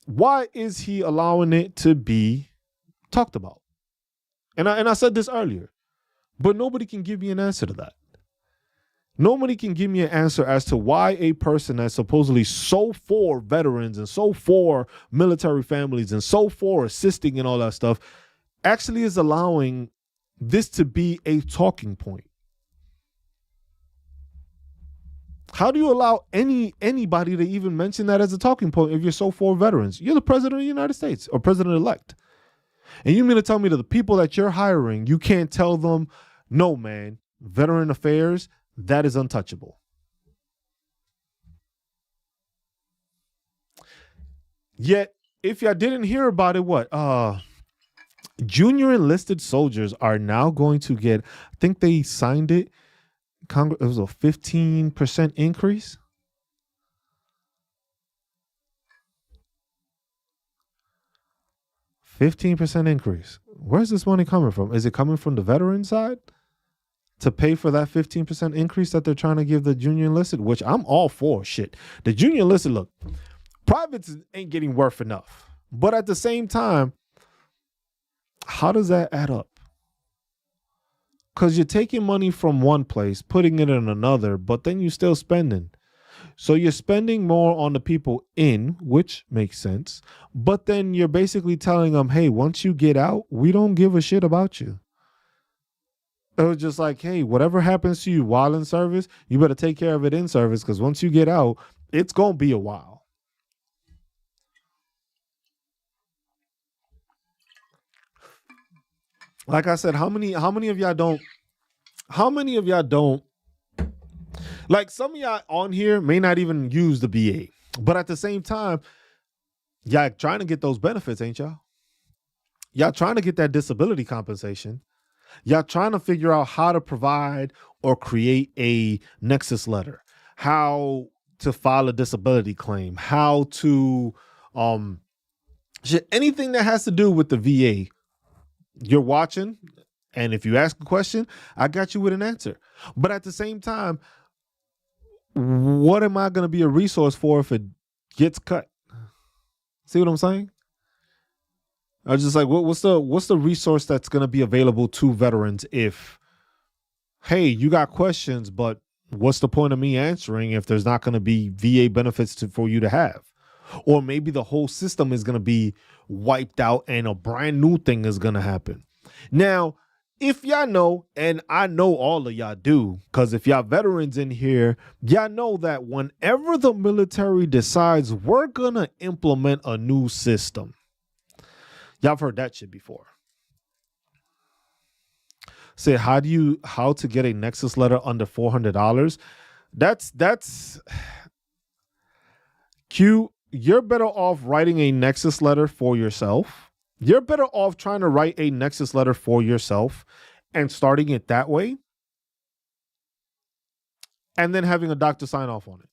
why is he allowing it to be talked about? And I said this earlier, but nobody can give me an answer to that. Nobody can give me an answer as to why a person that's supposedly so for veterans and so for military families and so for assisting and all that stuff actually is allowing this to be a talking point. How do you allow anybody to even mention that as a talking point if you're so for veterans? You're the president of the United States or president-elect. And you mean to tell me that the people that you're hiring, you can't tell them, no, man, veteran affairs, that is untouchable. Yet, if y'all didn't hear about it, what? Junior enlisted soldiers are now going to get, I think they signed it, Congress, it was a 15% increase. $15% increase. Where's this money coming from? Is it coming from the veteran side? to pay for that 15% increase that they're trying to give the junior enlisted, which I'm all for. Shit. The junior enlisted, look, privates ain't getting worth enough. But at the same time, how does that add up? Because you're taking money from one place, putting it in another, but then you're still spending. So you're spending more on the people in, which makes sense. But then you're basically telling them, hey, once you get out, we don't give a shit about you. It was just like, hey, whatever happens to you while in service, you better take care of it in service, because once you get out, it's going to be a while. Like I said, how many of y'all don't, like some of y'all on here may not even use the VA, but at the same time, y'all trying to get those benefits, ain't y'all? Y'all trying to get that disability compensation. Y'all trying to figure out how to provide or create a nexus letter, how to file a disability claim, how to, anything that has to do with the VA. You're watching, and if you ask a question, I got you with an answer. But at the same time, what am I going to be a resource for if it gets cut? See what I'm saying? I was just like, what's the resource that's going to be available to veterans if, hey, you got questions, but what's the point of me answering if there's not going to be VA benefits for you to have? Or maybe the whole system is going to be wiped out and a brand new thing is going to happen. Now, if y'all know, and I know all of y'all do, because if y'all veterans in here, y'all know that whenever the military decides we're going to implement a new system, y'all have heard that shit before. Say, how to get a Nexus letter under $400? That's Q. You're better off writing a Nexus letter for yourself. You're better off trying to write a Nexus letter for yourself and starting it that way, and then having a doctor sign off on it.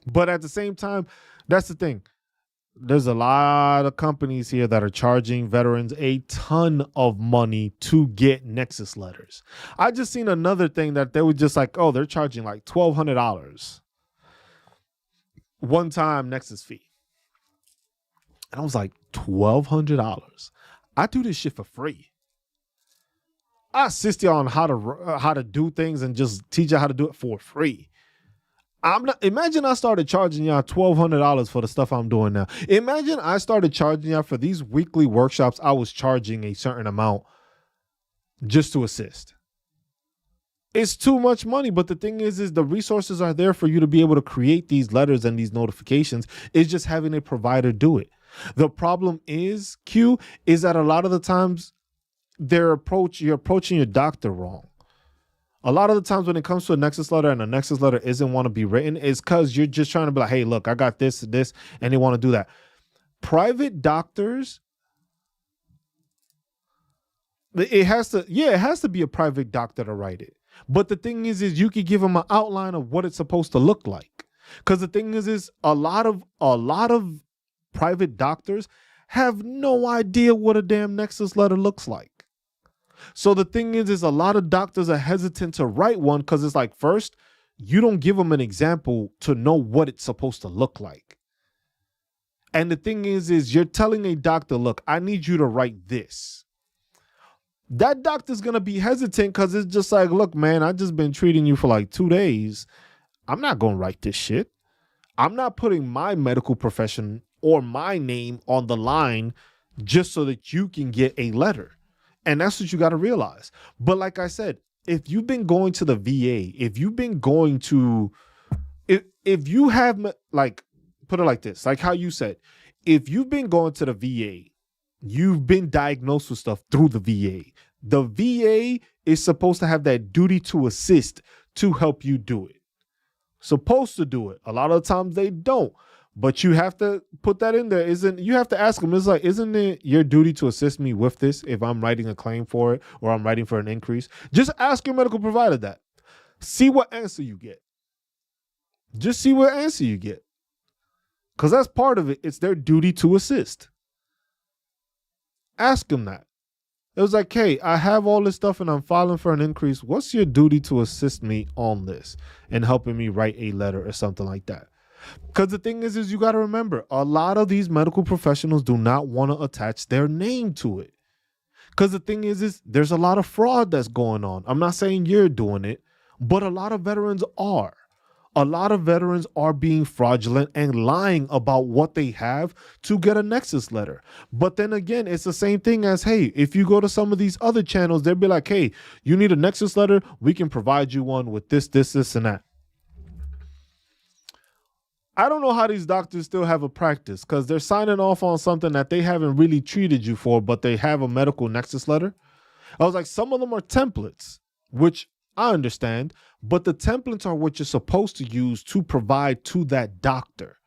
But at the same time, that's the thing. There's a lot of companies here that are charging veterans a ton of money to get Nexus letters. I just seen another thing that they were just like, oh, they're charging like $1,200 one-time Nexus fee. And I was like, $1,200? I do this shit for free. I assist you on how to do things and just teach you how to do it for free. Imagine I started charging y'all $1,200 for the stuff I'm doing now. Imagine I started charging y'all for these weekly workshops. I was charging a certain amount just to assist. It's too much money, but the thing is the resources are there for you to be able to create these letters and these notifications. It's just having a provider do it. The problem is, Q, is that a lot of the times you're approaching your doctor wrong. A lot of the times when it comes to a Nexus letter and a Nexus letter isn't want to be written, is because you're just trying to be like, hey, look, I got this, and they want to do that. Private doctors, it has to be a private doctor to write it. But the thing is you could give them an outline of what it's supposed to look like. Because the thing is a lot of private doctors have no idea what a damn Nexus letter looks like. So the thing is a lot of doctors are hesitant to write one because it's like, first, you don't give them an example to know what it's supposed to look like. And the thing is you're telling a doctor, look, I need you to write this. That doctor's going to be hesitant because it's just like, look, man, I just been treating you for like 2 days. I'm not going to write this shit. I'm not putting my medical profession or my name on the line just so that you can get a letter. And that's what you got to realize. But like I said, if you've been going to the VA, if you've been going to, if you have, like, put it like this, like how you said, if you've been going to the VA, you've been diagnosed with stuff through the VA. The VA is supposed to have that duty to assist to help you do it. Supposed to do it. A lot of times they don't. But you have to put that in there. You have to ask them, it's like, isn't it your duty to assist me with this if I'm writing a claim for it or I'm writing for an increase? Just ask your medical provider that. See what answer you get. Just see what answer you get. Because that's part of it. It's their duty to assist. Ask them that. It was like, hey, I have all this stuff and I'm filing for an increase. What's your duty to assist me on this and helping me write a letter or something like that? Because the thing is you got to remember, a lot of these medical professionals do not want to attach their name to it. Because the thing is there's a lot of fraud that's going on. I'm not saying you're doing it, but a lot of veterans are. A lot of veterans are being fraudulent and lying about what they have to get a Nexus letter. But then again, it's the same thing as, hey, if you go to some of these other channels, they'll be like, hey, you need a Nexus letter? We can provide you one with this, and that. I don't know how these doctors still have a practice because they're signing off on something that they haven't really treated you for, but they have a medical Nexus letter. I was like, some of them are templates, which I understand, but the templates are what you're supposed to use to provide to that doctor.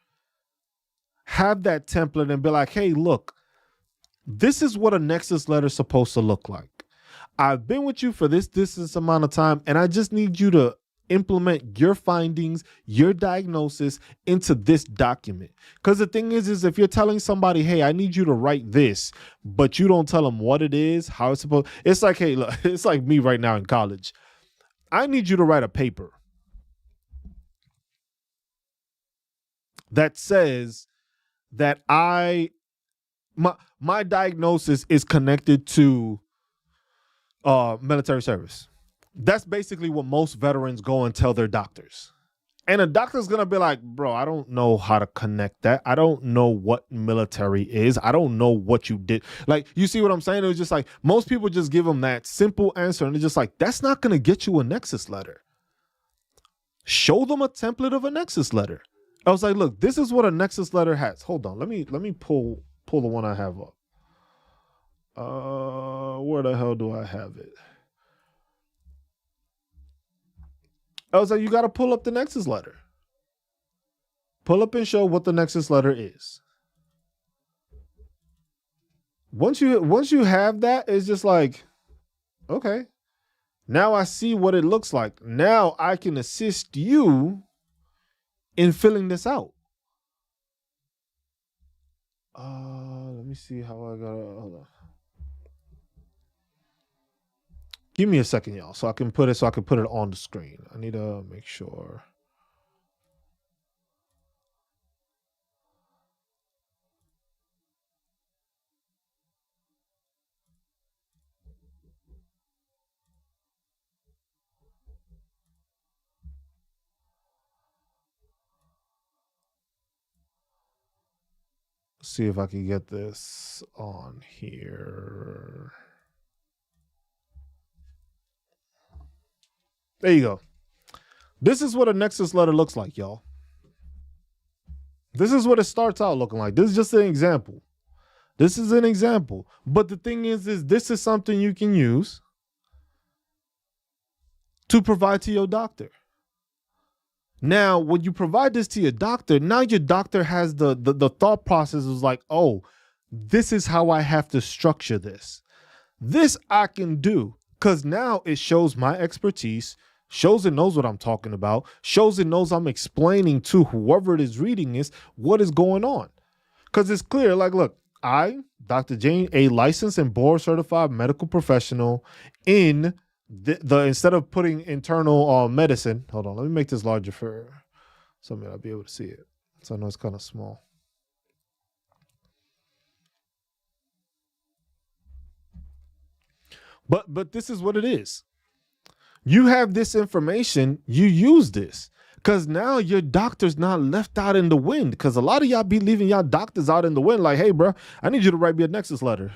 Have that template and be like, hey, look, this is what a Nexus letter is supposed to look like. I've been with you for this amount of time, and I just need you to implement your findings, your diagnosis into this document. Because the thing is if you're telling somebody, hey, I need you to write this, but you don't tell them what it is, how it's supposed, it's like, hey, look, it's like me right now in college. I need you to write a paper that says that my diagnosis is connected to military service. That's basically what most veterans go and tell their doctors. And a doctor's going to be like, bro, I don't know how to connect that. I don't know what military is. I don't know what you did. Like, you see what I'm saying? It was just like, most people just give them that simple answer. And they're just like, that's not going to get you a Nexus letter. Show them a template of a Nexus letter. I was like, look, this is what a Nexus letter has. Hold on. Let me pull the one I have up. Where the hell do I have it? I was like, you got to pull up the Nexus letter. Pull up and show what the Nexus letter is. Once you have that, it's just like, okay, now I see what it looks like. Now I can assist you in filling this out. Let me see how I got it. Hold on. Give me a second, y'all, so I can put it on the screen. I need to make sure. See if I can get this on here. There you go. This is what a Nexus letter looks like, y'all. This is what it starts out looking like. This is just an example. This is an example. But the thing is this is something you can use to provide to your doctor. Now, when you provide this to your doctor, now your doctor has the thought process is like, oh, this is how I have to structure this. This I can do because now it shows my expertise, shows it knows what I'm talking about, shows it knows I'm explaining to whoever it is reading this what is going on. Because it's clear, like, look, I, Dr. Jane, a licensed and board certified medical professional in the instead of putting internal medicine, hold on, let me make this larger for somebody I'll be able to see it. So I know it's kind of small. But this is what it is. You have this information, you use this. Because now your doctor's not left out in the wind. Because a lot of y'all be leaving y'all doctors out in the wind like, hey, bro, I need you to write me a Nexus letter.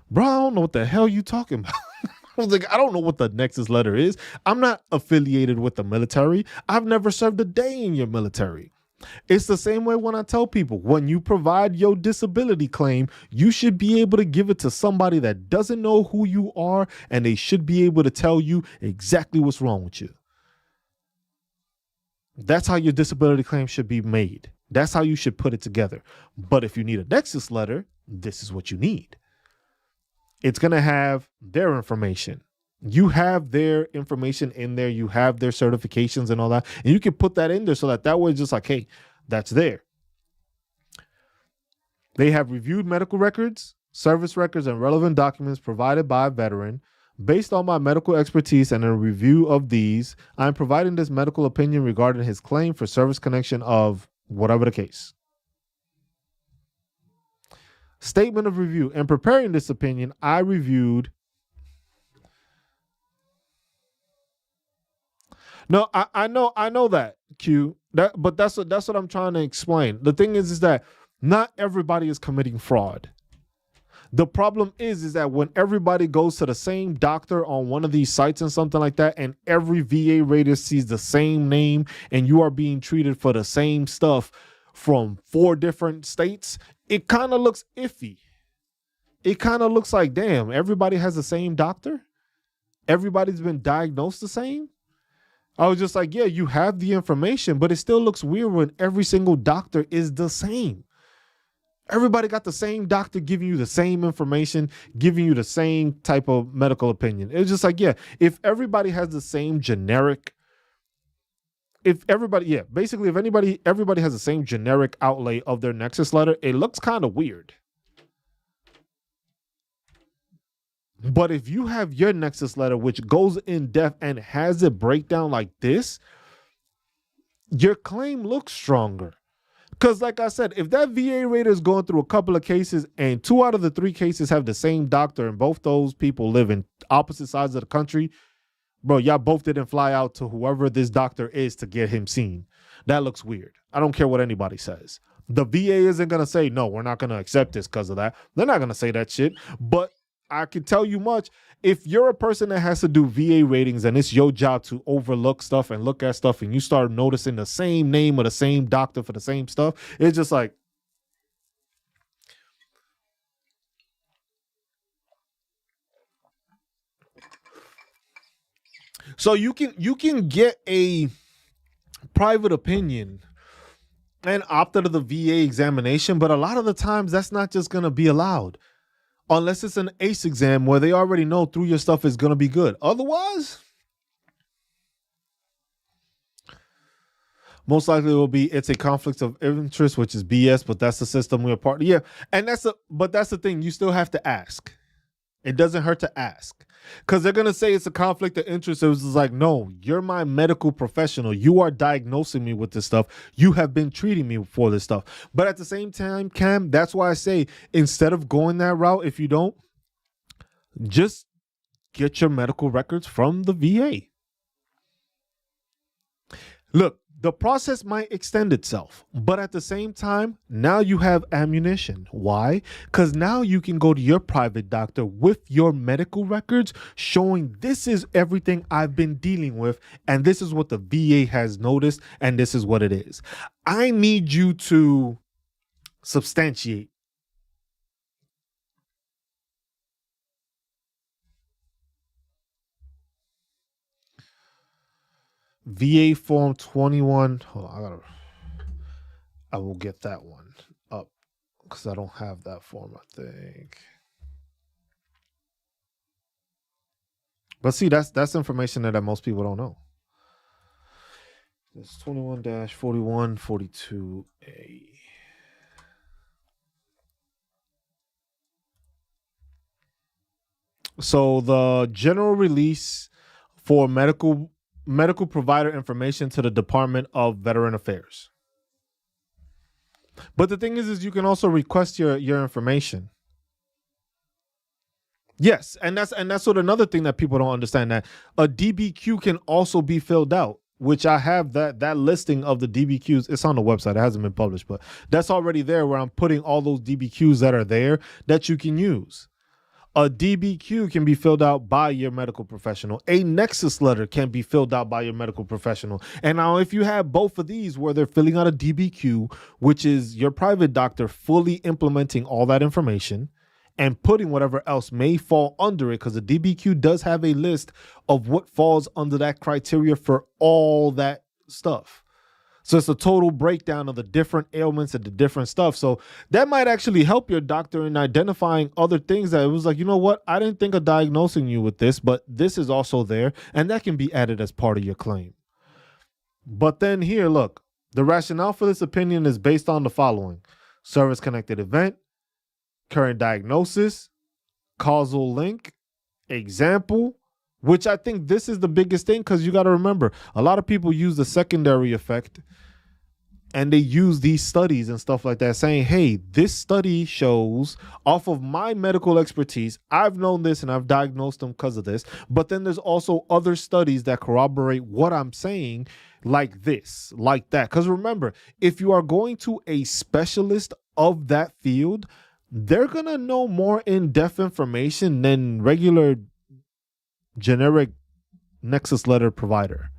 Bro, I don't know what the hell you talking about. I was like, I don't know what the Nexus letter is. I'm not affiliated with the military. I've never served a day in your military. It's the same way when I tell people, when you provide your disability claim, you should be able to give it to somebody that doesn't know who you are, and they should be able to tell you exactly what's wrong with you. That's how your disability claim should be made. That's how you should put it together. But if you need a Nexus letter, this is what you need. It's going to have their information. You have their information in there. You have their certifications and all that. And you can put that in there so that way it's just like, hey, that's there. They have reviewed medical records, service records, and relevant documents provided by a veteran. Based on my medical expertise and a review of these, I am providing this medical opinion regarding his claim for service connection of whatever the case. Statement of review. In preparing this opinion, I reviewed. No, I know that, Q. But that's what I'm trying to explain. The thing is that not everybody is committing fraud. The problem is that when everybody goes to the same doctor on one of these sites and something like that, and every VA rater sees the same name and you are being treated for the same stuff from 4 different states, it kind of looks iffy. It kind of looks like, damn, everybody has the same doctor? Everybody's been diagnosed the same? I was just like, yeah, you have the information, but it still looks weird when every single doctor is the same. Everybody got the same doctor giving you the same information, giving you the same type of medical opinion. It's just like, yeah, if everybody has the same generic, everybody has the same generic outlay of their Nexus letter, it looks kind of weird. But if you have your Nexus letter, which goes in depth and has a breakdown like this, your claim looks stronger. Because like I said, if that VA rater is going through a couple of cases and 2 out of the 3 cases have the same doctor and both those people live in opposite sides of the country, bro, y'all both didn't fly out to whoever this doctor is to get him seen. That looks weird. I don't care what anybody says. The VA isn't going to say, no, we're not going to accept this because of that. They're not going to say that shit. But I can tell you much. If you're a person that has to do VA ratings and it's your job to overlook stuff and look at stuff and you start noticing the same name of the same doctor for the same stuff, it's just like, so you can get a private opinion and opt out of the VA examination, but a lot of the times that's not just going to be allowed. Unless it's an ACE exam where they already know through your stuff is going to be good. Otherwise, most likely it will be, it's a conflict of interest, which is BS, but that's the system we're part of. Yeah. And that's the thing. You still have to ask. It doesn't hurt to ask. Because they're going to say it's a conflict of interest. It was like, no, you're my medical professional. You are diagnosing me with this stuff. You have been treating me for this stuff. But at the same time, Cam, that's why I say, instead of going that route, if you don't, just get your medical records from the VA. Look, the process might extend itself, but at the same time, now you have ammunition. Why? Because now you can go to your private doctor with your medical records showing this is everything I've been dealing with, and this is what the VA has noticed, and this is what it is. I need you to substantiate. VA Form 21. Hold on, I will get that one up because I don't have that form, I think. But see, that's information that most people don't know. It's 21-4142A. So the general release for medical provider information to the Department of Veteran Affairs. But the thing is you can also request your information. Yes, and that's what another thing that people don't understand, that a DBQ can also be filled out, which I have that listing of the DBQs. It's on the website. It hasn't been published, but that's already there where I'm putting all those DBQs that are there that you can use. A DBQ can be filled out by your medical professional. A Nexus letter can be filled out by your medical professional. And now if you have both of these where they're filling out a DBQ, which is your private doctor fully implementing all that information and putting whatever else may fall under it, because the DBQ does have a list of what falls under that criteria for all that stuff. So it's a total breakdown of the different ailments and the different stuff. So that might actually help your doctor in identifying other things that it was like, you know what? I didn't think of diagnosing you with this, but this is also there. And that can be added as part of your claim. But then here, look, the rationale for this opinion is based on the following: service-connected event, current diagnosis, causal link, example, which I think this is the biggest thing because you got to remember a lot of people use the secondary effect and they use these studies and stuff like that saying, hey, this study shows off of my medical expertise, I've known this and I've diagnosed them because of this. But then there's also other studies that corroborate what I'm saying, like this, like that. Because remember, if you are going to a specialist of that field, they're going to know more in-depth information than regular generic Nexus letter provider.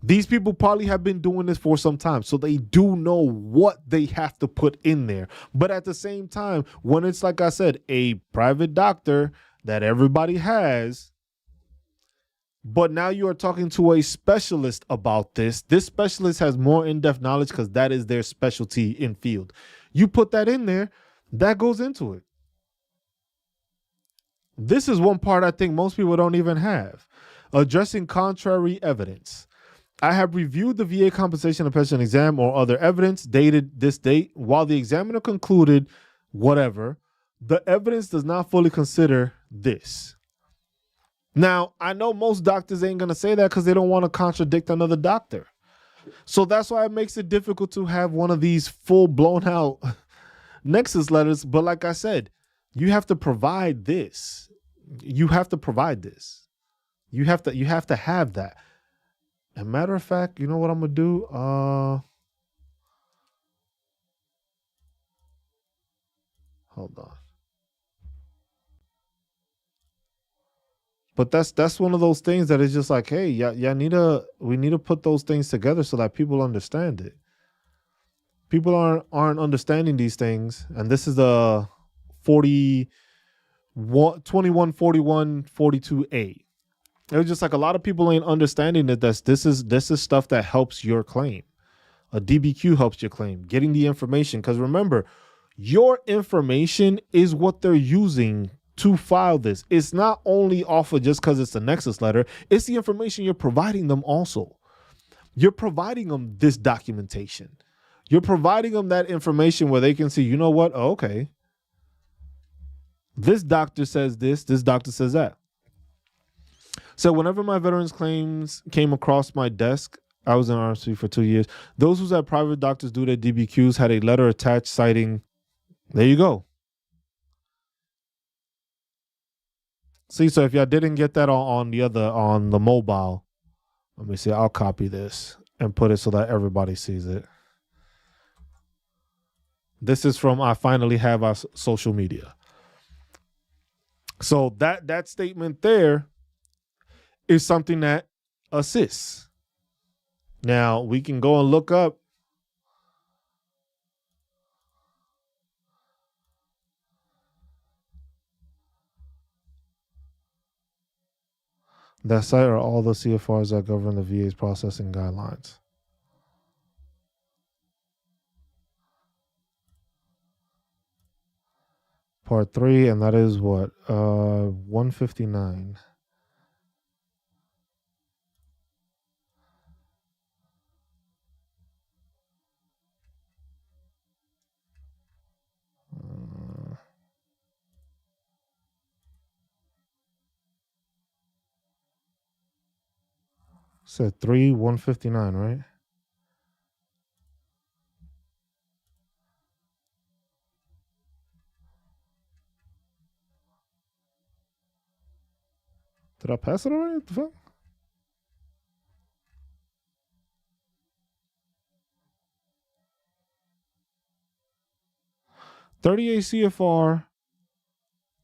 These people probably have been doing this for some time, so they do know what they have to put in there. But at the same time, when it's, like I said, a private doctor that everybody has, but now you are talking to a specialist about this specialist has more in-depth knowledge because that is their specialty in field. You put that in there, that goes into it. This is one part I think most people don't even have. Addressing contrary evidence. I have reviewed the VA compensation and pension exam or other evidence dated this date. While the examiner concluded whatever, the evidence does not fully consider this. Now, I know most doctors ain't going to say that because they don't want to contradict another doctor. So that's why it makes it difficult to have one of these full blown out Nexus letters. But like I said, you have to provide this. You have to provide this. You have to have that. As a matter of fact, you know what I'm gonna do? Hold on. But that's one of those things that is just like, hey, we need to put those things together so that people understand it. People aren't understanding these things, and this is the 21 41 42A. It was just like a lot of people ain't understanding that this is stuff that helps your claim. A DBQ helps your claim, getting the information. Because remember, your information is what they're using to file this. It's not only off of just because it's a Nexus letter, it's the information you're providing them also. You're providing them this documentation. You're providing them that information where they can see, you know what? Oh, okay. This doctor says this doctor says that. So whenever my veterans claims came across my desk, I was in RMC for 2 years. Those who had private doctors do their DBQs had a letter attached citing, there you go. See, so if y'all didn't get that on the mobile, let me see, I'll copy this and put it so that everybody sees it. This is from I finally have our social media. So that statement there is something that assists. Now we can go and look up that site are all the CFRs that govern the VA's processing guidelines. Part 3, and that is what? 159. Said 159, right? Did I pass it already? What the fuck? "38 CFR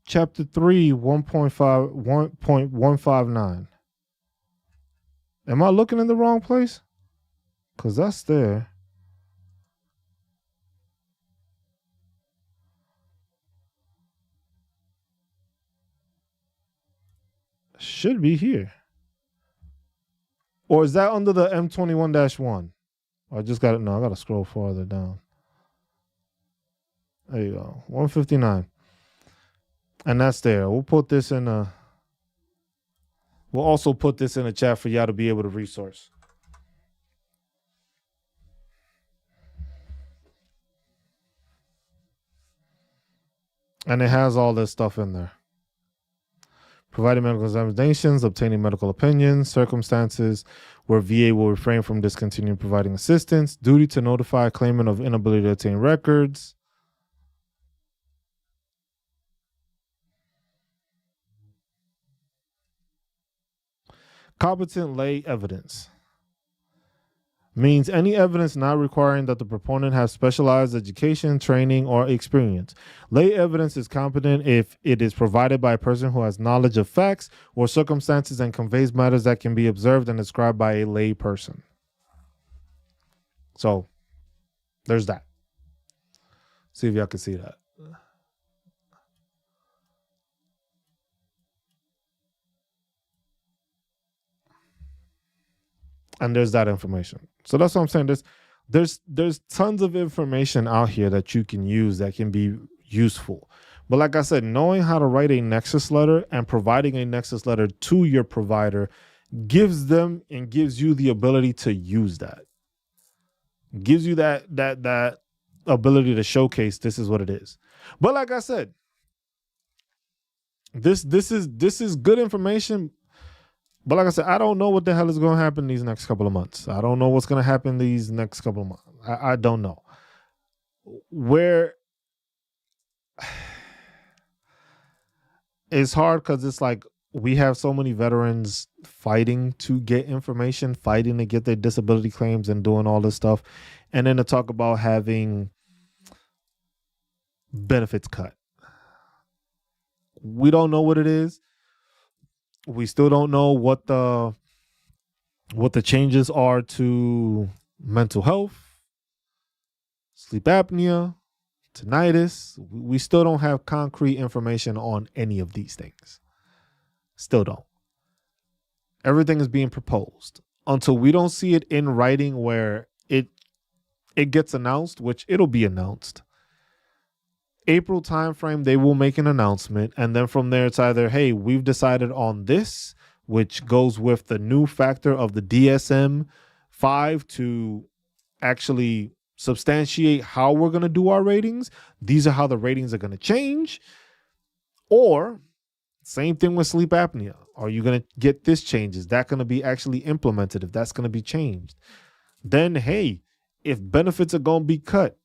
Chapter 3, 1.159. Am I looking in the wrong place? Because that's there. Should be here. Or is that under the M21-1? I just got it. No, I got to scroll farther down. There you go. 159. And that's there. We'll put this in a... We'll also put this in a chat for y'all to be able to resource. And it has all this stuff in there. Providing medical examinations, obtaining medical opinions, circumstances where VA will refrain from discontinuing providing assistance, duty to notify a claimant of inability to obtain records. Competent lay evidence means any evidence not requiring that the proponent has specialized education, training, or experience. Lay evidence is competent if it is provided by a person who has knowledge of facts or circumstances and conveys matters that can be observed and described by a lay person. So there's that. See if y'all can see that. And there's that information. So that's what I'm saying. There's tons of information out here that you can use that can be useful. But like I said, knowing how to write a nexus letter and providing a nexus letter to your provider gives them and gives you the ability to use that. Gives you that ability to showcase this is what it is. But like I said, this is good information. But like I said, I don't know what the hell is going to happen these next couple of months. I don't know what's going to happen these next couple of months. I don't know. Where it's hard because it's like we have so many veterans fighting to get information, fighting to get their disability claims and doing all this stuff. And then to talk about having benefits cut. We don't know what it is. We still don't know what the changes are to mental health, sleep apnea, tinnitus. We still don't have concrete information on any of these things. Still don't. Everything is being proposed. Until we don't see it in writing where it gets announced, which it'll be announced. April timeframe, they will make an announcement. And then from there, it's either, hey, we've decided on this, which goes with the new factor of the DSM-5 to actually substantiate how we're going to do our ratings. These are how the ratings are going to change. Or same thing with sleep apnea. Are you going to get this change? Is that going to be actually implemented if that's going to be changed? Then, hey, if benefits are going to be cut,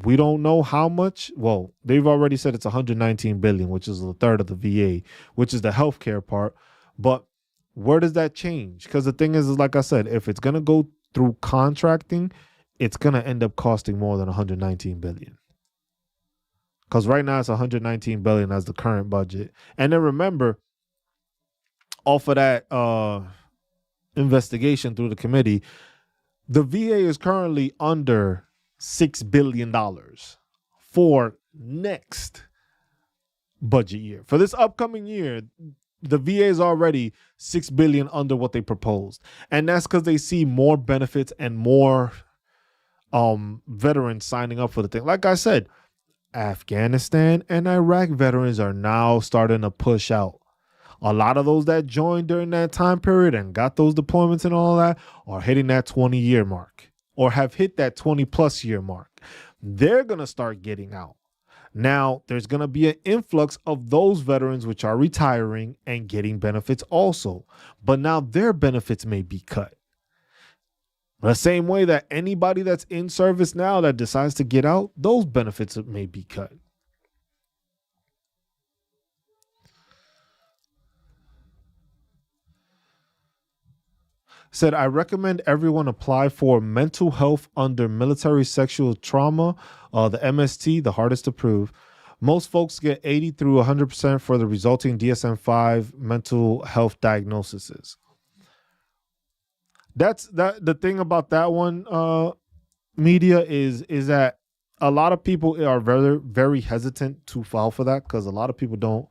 we don't know how much. Well, they've already said it's 119 billion, which is a third of the VA, which is the healthcare part. But where does that change? Because the thing is, like I said, if it's going to go through contracting, it's going to end up costing more than 119 billion. Because right now it's 119 billion as the current budget. And then remember, off of that investigation through the committee, the VA is currently under $6 billion for next budget year. For this upcoming year, the VA is already $6 billion under what they proposed. And that's because they see more benefits and more veterans signing up for the thing. Like I said, Afghanistan and Iraq veterans are now starting to push out. A lot of those that joined during that time period and got those deployments and all that are hitting that 20-year mark or have hit that 20-plus year mark. They're going to start getting out. Now, there's going to be an influx of those veterans which are retiring and getting benefits also. But now their benefits may be cut. The same way that anybody that's in service now that decides to get out, those benefits may be cut. Said, I recommend everyone apply for mental health under military sexual trauma, the MST, the hardest to prove. Most folks get 80 through 100% for the resulting DSM-5 mental health diagnoses. That's the thing about that one, media is that a lot of people are very, very hesitant to file for that because a lot of people don't,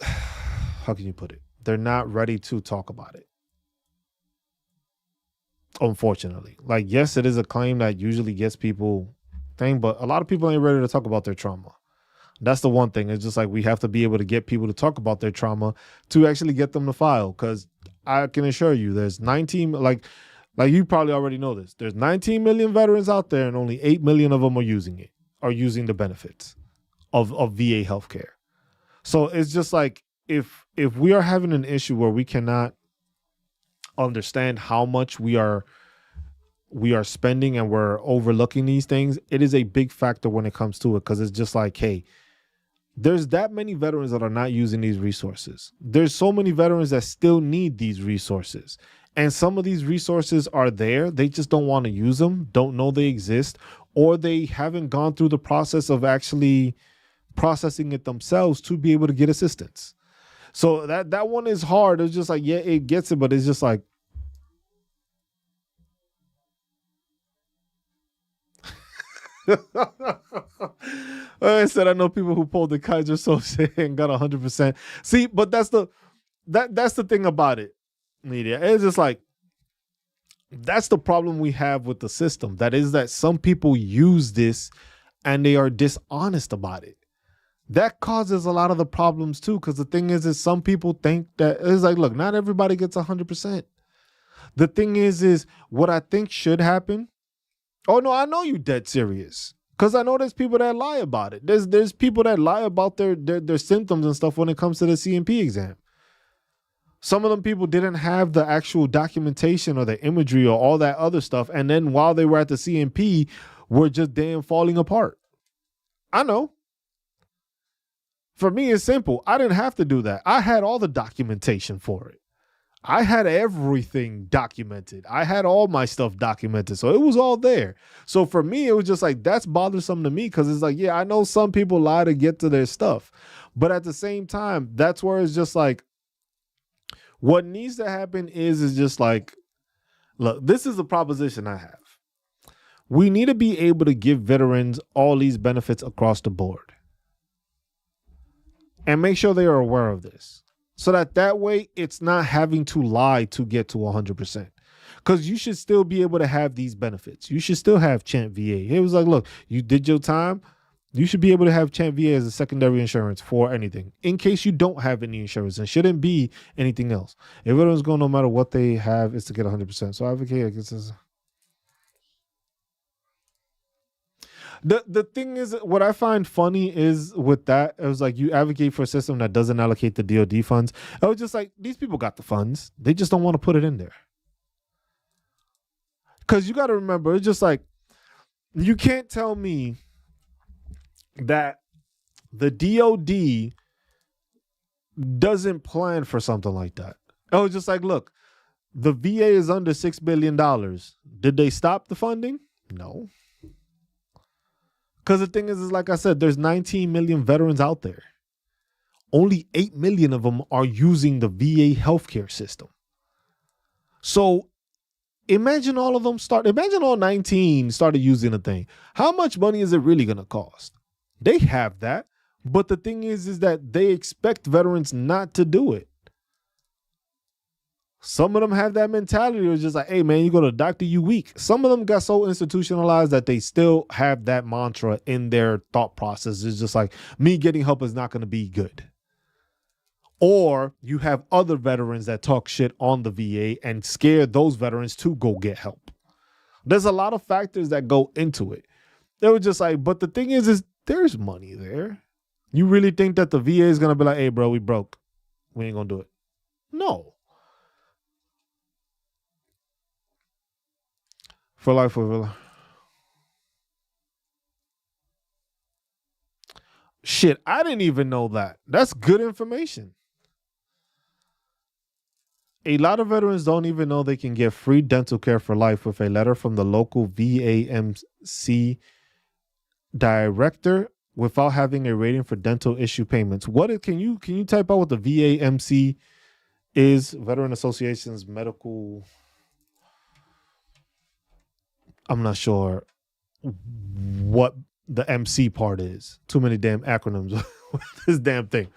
how can you put it? They're not ready to talk about it. Unfortunately, like, yes, it is a claim that usually gets people thing, but a lot of people ain't ready to talk about their trauma. That's the one thing. It's just like we have to be able to get people to talk about their trauma to actually get them to file. Because I can assure you, there's 19, like you probably already know this. There's 19 million veterans out there, and only 8 million of them are using it, are using the benefits. of VA healthcare. So it's just like if we are having an issue where we cannot understand how much we are spending and we're overlooking these things, it is a big factor when it comes to it, because it's just like, hey, there's that many veterans that are not using these resources. There's so many veterans that still need these resources. And some of these resources are there. They just don't want to use them, don't know they exist, or they haven't gone through the process of actually processing it themselves to be able to get assistance. So that one is hard. It's just like, yeah, it gets it, but it's just like, I said, I know people who pulled the Kaiser Soze and got 100%. See, but that's the thing about it, media. It's just like, that's the problem we have with the system. That is that some people use this and they are dishonest about it. That causes a lot of the problems too, because the thing is some people think that it's like, look, not everybody gets 100%. The thing is what I think should happen. Oh no, I know you dead serious. Because I know there's people that lie about it. There's people that lie about their symptoms and stuff when it comes to the CMP exam. Some of them people didn't have the actual documentation or the imagery or all that other stuff. And then while they were at the CMP, were just damn falling apart. I know. For me, it's simple. I didn't have to do that. I had all the documentation for it. I had everything documented. I had all my stuff documented. So it was all there. So for me, it was just like, that's bothersome to me, because it's like, yeah, I know some people lie to get to their stuff. But at the same time, that's where it's just like, what needs to happen is just like, look, this is the proposition I have. We need to be able to give veterans all these benefits across the board. And make sure they are aware of this. So that way it's not having to lie to get to 100%. Because you should still be able to have these benefits. You should still have Chant VA. It was like, look, you did your time. You should be able to have Chant VA as a secondary insurance for anything, in case you don't have any insurance, and shouldn't be anything else. If everyone's going, no matter what they have, is to get 100%. So I advocate against this. The thing is, what I find funny is with that, it was like, you advocate for a system that doesn't allocate the DoD funds. I was just like, these people got the funds. They just don't want to put it in there. Because you got to remember, it's just like, you can't tell me that the DoD doesn't plan for something like that. I was just like, look, the VA is under $6 billion. Did they stop the funding? No. Because the thing is like I said, there's 19 million veterans out there. Only 8 million of them are using the VA healthcare system. So imagine all of them imagine all 19 started using the thing. How much money is it really going to cost? They have that. But the thing is that they expect veterans not to do it. Some of them have that mentality. It's just like, hey, man, you go to the doctor, you weak. Some of them got so institutionalized that they still have that mantra in their thought process. It's just like, me getting help is not going to be good. Or you have other veterans that talk shit on the VA and scare those veterans to go get help. There's a lot of factors that go into it. They were just like, but the thing is there's money there. You really think that the VA is going to be like, hey, bro, we broke. We ain't going to do it. No. For life, for shit, I didn't even know that. That's good information. A lot of veterans don't even know they can get free dental care for life with a letter from the local VAMC director without having a rating for dental issue payments. Can you type out what the VAMC is? Veteran Association's medical. I'm not sure what the MC part is. Too many damn acronyms with this damn thing.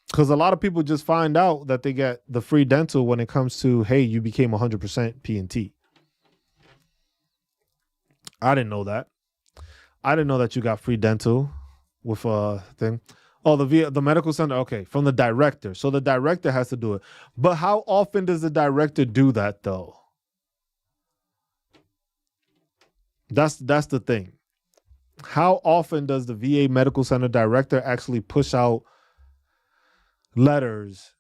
Because a lot of people just find out that they get the free dental when it comes to, hey, you became 100% P&T. I didn't know that. I didn't know that you got free dental with a thing. Oh, the medical center. Okay, from the director. So the director has to do it. But how often does the director do that, though? That's the thing. How often does the VA medical center director actually push out letters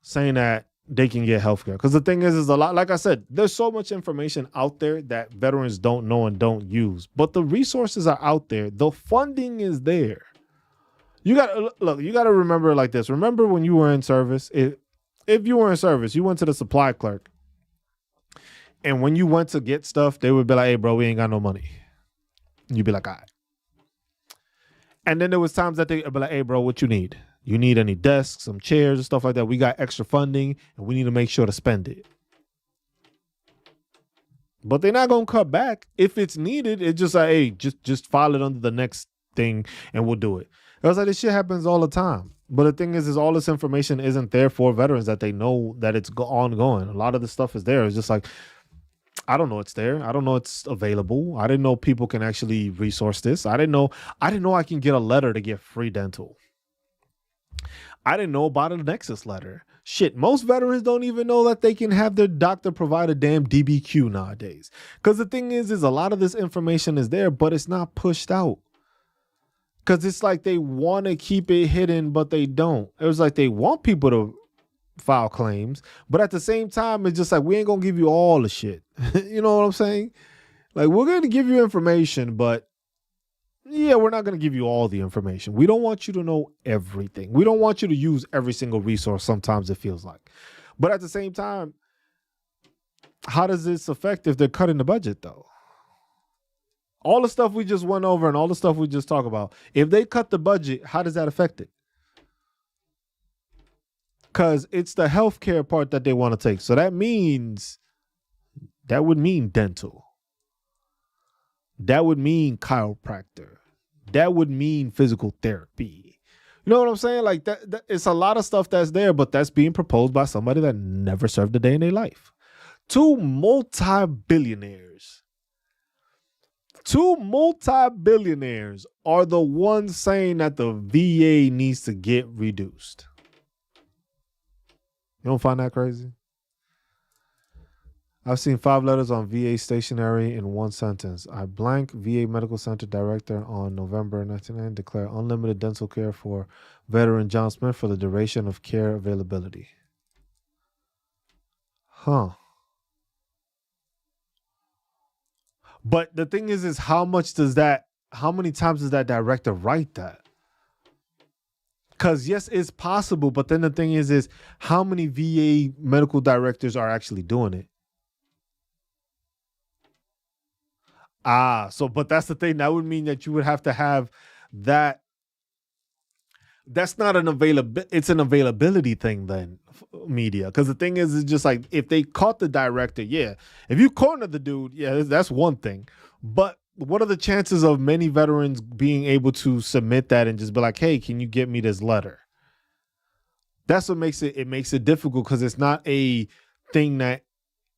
saying that they can get healthcare? Because the thing is a lot, like I said, there's so much information out there that veterans don't know and don't use. But the resources are out there. The funding is there. You gotta remember it like this. Remember when you were in service, if you were in service, you went to the supply clerk. And when you went to get stuff, they would be like, hey, bro, we ain't got no money. And you'd be like, all right. And then there was times that they'd be like, hey, bro, what you need? You need any desks, some chairs and stuff like that? We got extra funding and we need to make sure to spend it. But they're not going to cut back. If it's needed, it's just like, hey, just file it under the next thing and we'll do it. It was like, this shit happens all the time. But the thing is all this information isn't there for veterans that they know that it's ongoing. A lot of the stuff is there. It's just like, I don't know it's there. I don't know it's available. I didn't know people can actually resource this. I didn't know I can get a letter to get free dental. I didn't know about a Nexus letter. Shit, most veterans don't even know that they can have their doctor provide a damn DBQ nowadays. Because the thing is a lot of this information is there, but it's not pushed out. Because it's like they want to keep it hidden, but they don't. It was like they want people to file claims, but at the same time, it's just like, we ain't going to give you all the shit. You know what I'm saying? Like, we're going to give you information, but yeah, we're not going to give you all the information. We don't want you to know everything. We don't want you to use every single resource. Sometimes it feels like, but at the same time, how does this affect if they're cutting the budget though? All the stuff we just went over and all the stuff we just talked about, if they cut the budget, how does that affect it? Because it's the healthcare part that they want to take. So that would mean dental. That would mean chiropractor. That would mean physical therapy. You know what I'm saying? Like that it's a lot of stuff that's there, but that's being proposed by somebody that never served a day in their life. Two multi-billionaires are the ones saying that the VA needs to get reduced. You don't find that crazy? I've seen 5 letters on VA stationery in one sentence. I blank VA Medical Center Director on November 1999 declare unlimited dental care for veteran John Smith for the duration of care availability. Huh. But the thing is how many times does that director write that? Because yes, it's possible, but then the thing is how many VA medical directors are actually doing it? But that's the thing. That would mean that you would have to have that. That's not an it's an availability thing then, media. Because the thing is, it's just like, if they caught the director, yeah. If you corner the dude, yeah, that's one thing. But what are the chances of many veterans being able to submit that and just be like, hey, can you get me this letter? That's what makes it difficult, because it's not a thing that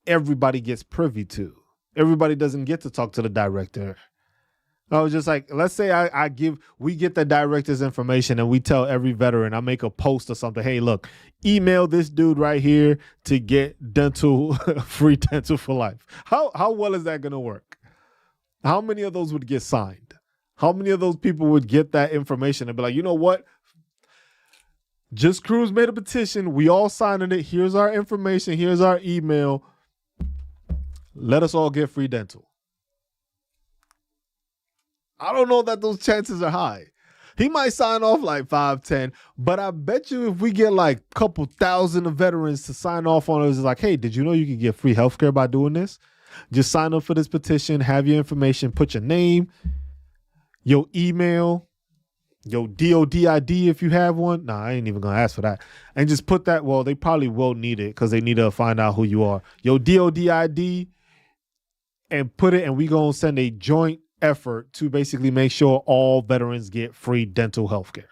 everybody gets privy to. Everybody doesn't get to talk to the director. I was just like, let's say we get the director's information and we tell every veteran, I make a post or something. Hey, look, email this dude right here to get dental, free dental for life. How well is that going to work? How many of those would get signed? How many of those people would get that information and be like, you know what? Just Cruz made a petition. We all signed it. Here's our information. Here's our email. Let us all get free dental. I don't know that those chances are high. He might sign off like 5, 10, but I bet you if we get like a couple thousand of veterans to sign off on it, it's like, hey, did you know you can get free healthcare by doing this? Just sign up for this petition, have your information, put your name, your email, your DOD ID if you have one. Nah, I ain't even going to ask for that. And just put that, well, they probably will need it because they need to find out who you are. Your DOD ID, and put it, and we going to send a joint effort to basically make sure all veterans get free dental health care.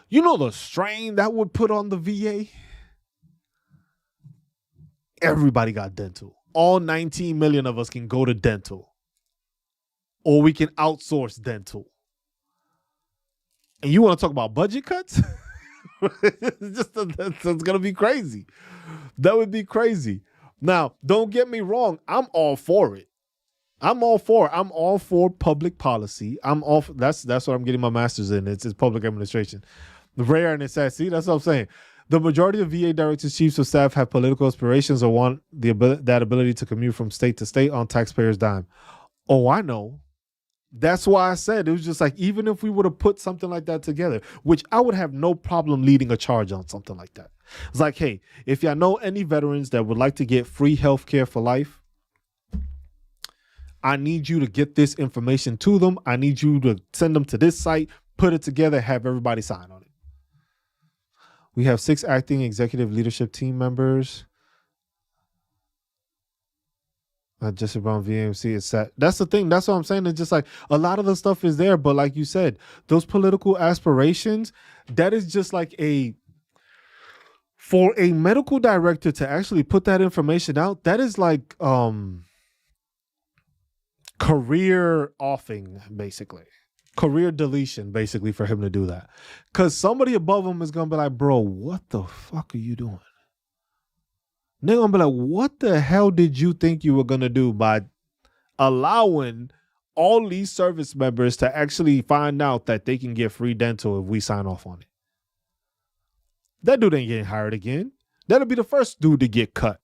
You know the strain that would put on the VA? Everybody got dental. All 19 million of us can go to dental. Or we can outsource dental. And you want to talk about budget cuts? That's going to be crazy. That would be crazy. Now, don't get me wrong. I'm all for it. I'm all for public policy. That's what I'm getting my master's in. It's public administration. The rare and it says, see, that's what I'm saying. The majority of VA directors, chiefs of staff have political aspirations or want that ability to commute from state to state on taxpayers' dime. Oh, I know. That's why I said it was just like, even if we would have put something like that together, which I would have no problem leading a charge on something like that. It's like, hey, if y'all know any veterans that would like to get free health care for life, I need you to get this information to them. I need you to send them to this site, put it together, have everybody sign on it. We have 6 acting executive leadership team members. Just around VMC is set. That's the thing. That's what I'm saying. It's just like a lot of the stuff is there, but like you said, those political aspirations, that is just like for a medical director to actually put that information out, that is like career offing, basically. Career deletion, basically, for him to do that. Because somebody above him is going to be like, bro, what the fuck are you doing? They're going to be like, what the hell did you think you were going to do by allowing all these service members to actually find out that they can get free dental if we sign off on it? That dude ain't getting hired again. That'll be the first dude to get cut.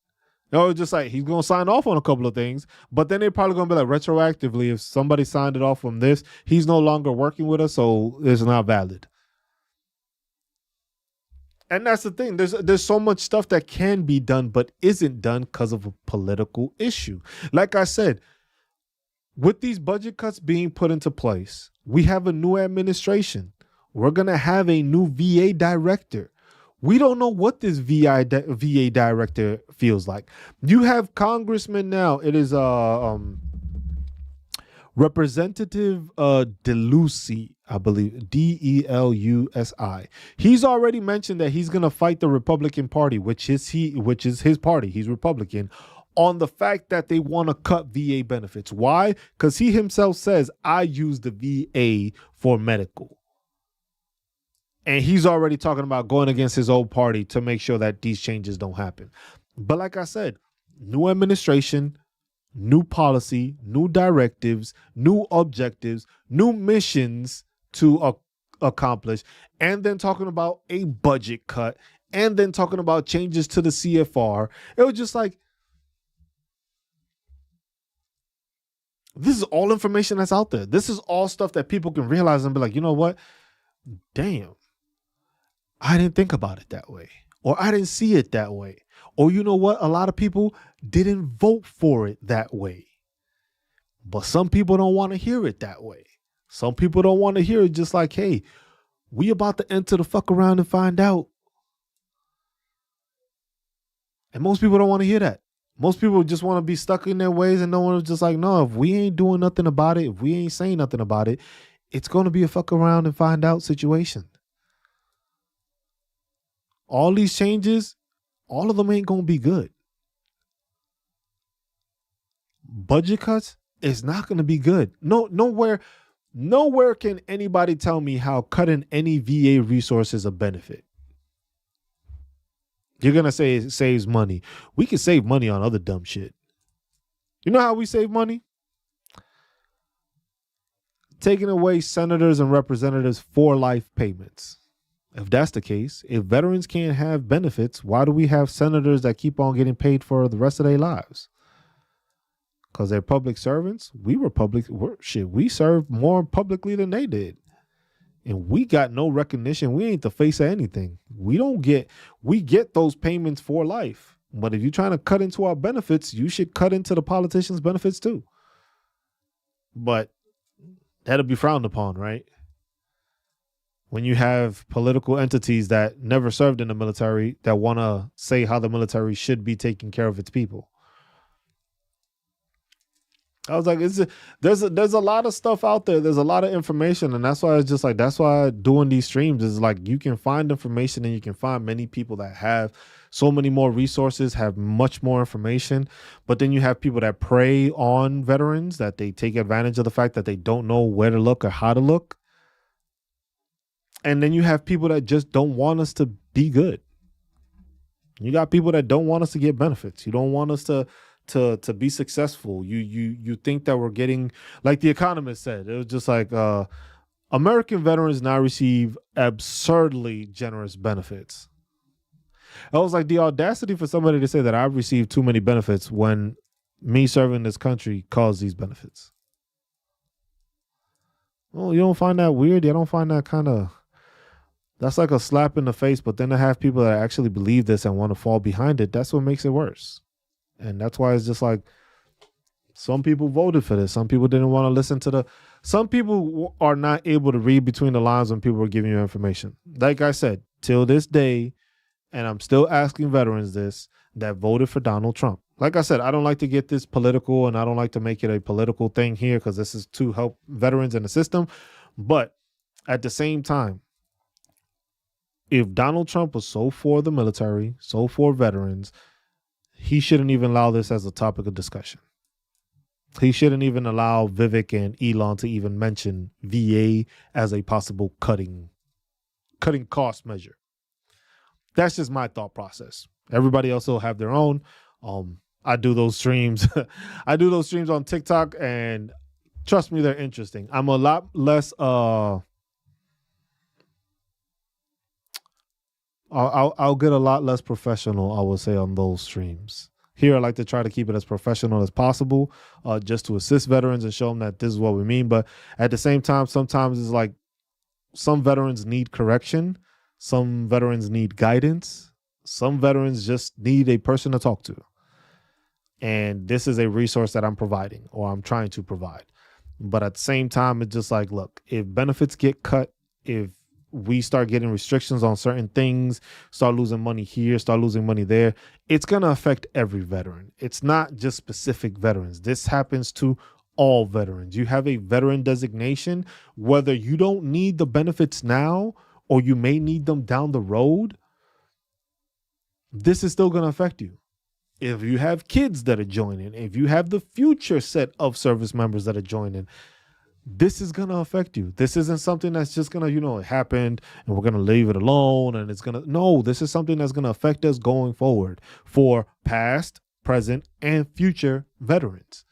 Just like he's going to sign off on a couple of things, but then they're probably going to be like, retroactively, if somebody signed it off from this, he's no longer working with us, so it's not valid. And that's the thing. There's so much stuff that can be done, but isn't done because of a political issue. Like I said, with these budget cuts being put into place, we have a new administration. We're going to have a new VA director. We don't know what this VA director feels like. You have congressman now. It is Representative DeLucy, I believe, DELUSI. He's already mentioned that he's going to fight the Republican Party, which is his party. He's Republican, on the fact that they want to cut VA benefits. Why? Because he himself says, I use the VA for medical. And he's already talking about going against his old party to make sure that these changes don't happen. But like I said, new administration, new policy, new directives, new objectives, new missions to accomplish, and then talking about a budget cut, and then talking about changes to the CFR. It was just like, this is all information that's out there. This is all stuff that people can realize and be like, you know what? Damn, I didn't think about it that way. Or I didn't see it that way. Or you know what? A lot of people didn't vote for it that way. But some people don't want to hear it that way. Some people don't want to hear it just like, hey, we about to enter the fuck around and find out. And most people don't want to hear that. Most people just want to be stuck in their ways and no one is just like, no, if we ain't doing nothing about it, if we ain't saying nothing about it, it's going to be a fuck around and find out situation. All these changes, all of them ain't going to be good. Budget cuts is not going to be good. Nowhere can anybody tell me how cutting any VA resource is a benefit. You're going to say it saves money. We can save money on other dumb shit. You know how we save money? Taking away senators and representatives for life payments. If that's the case, if veterans can't have benefits, why do we have senators that keep on getting paid for the rest of their lives? Because they're public servants. We served more publicly than they did. And we got no recognition. We ain't the face of anything. We get those payments for life. But if you're trying to cut into our benefits, you should cut into the politicians' benefits too. But that'll be frowned upon, right? When you have political entities that never served in the military that want to say how the military should be taking care of its people. I was like, there's a lot of stuff out there. There's a lot of information. And that's why it's just like, that's why doing these streams is like, you can find information and you can find many people that have so many more resources, have much more information. But then you have people that prey on veterans, that they take advantage of the fact that they don't know where to look or how to look. And then you have people that just don't want us to be good. You got people that don't want us to get benefits. You don't want us to to be successful. You think that we're getting, like the Economist said, it was just like American veterans now receive absurdly generous benefits. I was like, the audacity for somebody to say that I've received too many benefits when me serving this country caused these benefits. Well, you don't find that weird? You don't find that kind of, that's like a slap in the face, but then to have people that actually believe this and want to fall behind it, that's what makes it worse. And that's why it's just like, some people voted for this. Some people didn't want to listen to some people are not able to read between the lines when people are giving you information. Like I said, till this day, and I'm still asking veterans this, that voted for Donald Trump. Like I said, I don't like to get this political, and I don't like to make it a political thing here because this is to help veterans in the system. But at the same time, if Donald Trump was so for the military, so for veterans, he shouldn't even allow this as a topic of discussion. He shouldn't even allow Vivek and Elon to even mention VA as a possible cutting cost measure. That's just my thought process. Everybody else will have their own. I do those streams. I do those streams on TikTok, and trust me, they're interesting. I'm a lot less I'll get a lot less professional, I would say, on those streams. Here, I like to try to keep it as professional as possible, just to assist veterans and show them that this is what we mean. But at the same time, sometimes it's like some veterans need correction. Some veterans need guidance. Some veterans just need a person to talk to. And this is a resource that I'm providing, or I'm trying to provide. But at the same time, it's just like, look, if benefits get cut, if we start getting restrictions on certain things, start losing money here, start losing money there, it's going to affect every veteran. It's not just specific veterans. This happens to all veterans. You have a veteran designation, whether you don't need the benefits now or you may need them down the road, this is still going to affect you. If you have kids that are joining, if you have the future set of service members that are joining, this is going to affect you. This isn't something that's just going to, it happened and we're going to leave it alone and it's going to, no, this is something that's going to affect us going forward for past, present, and future veterans.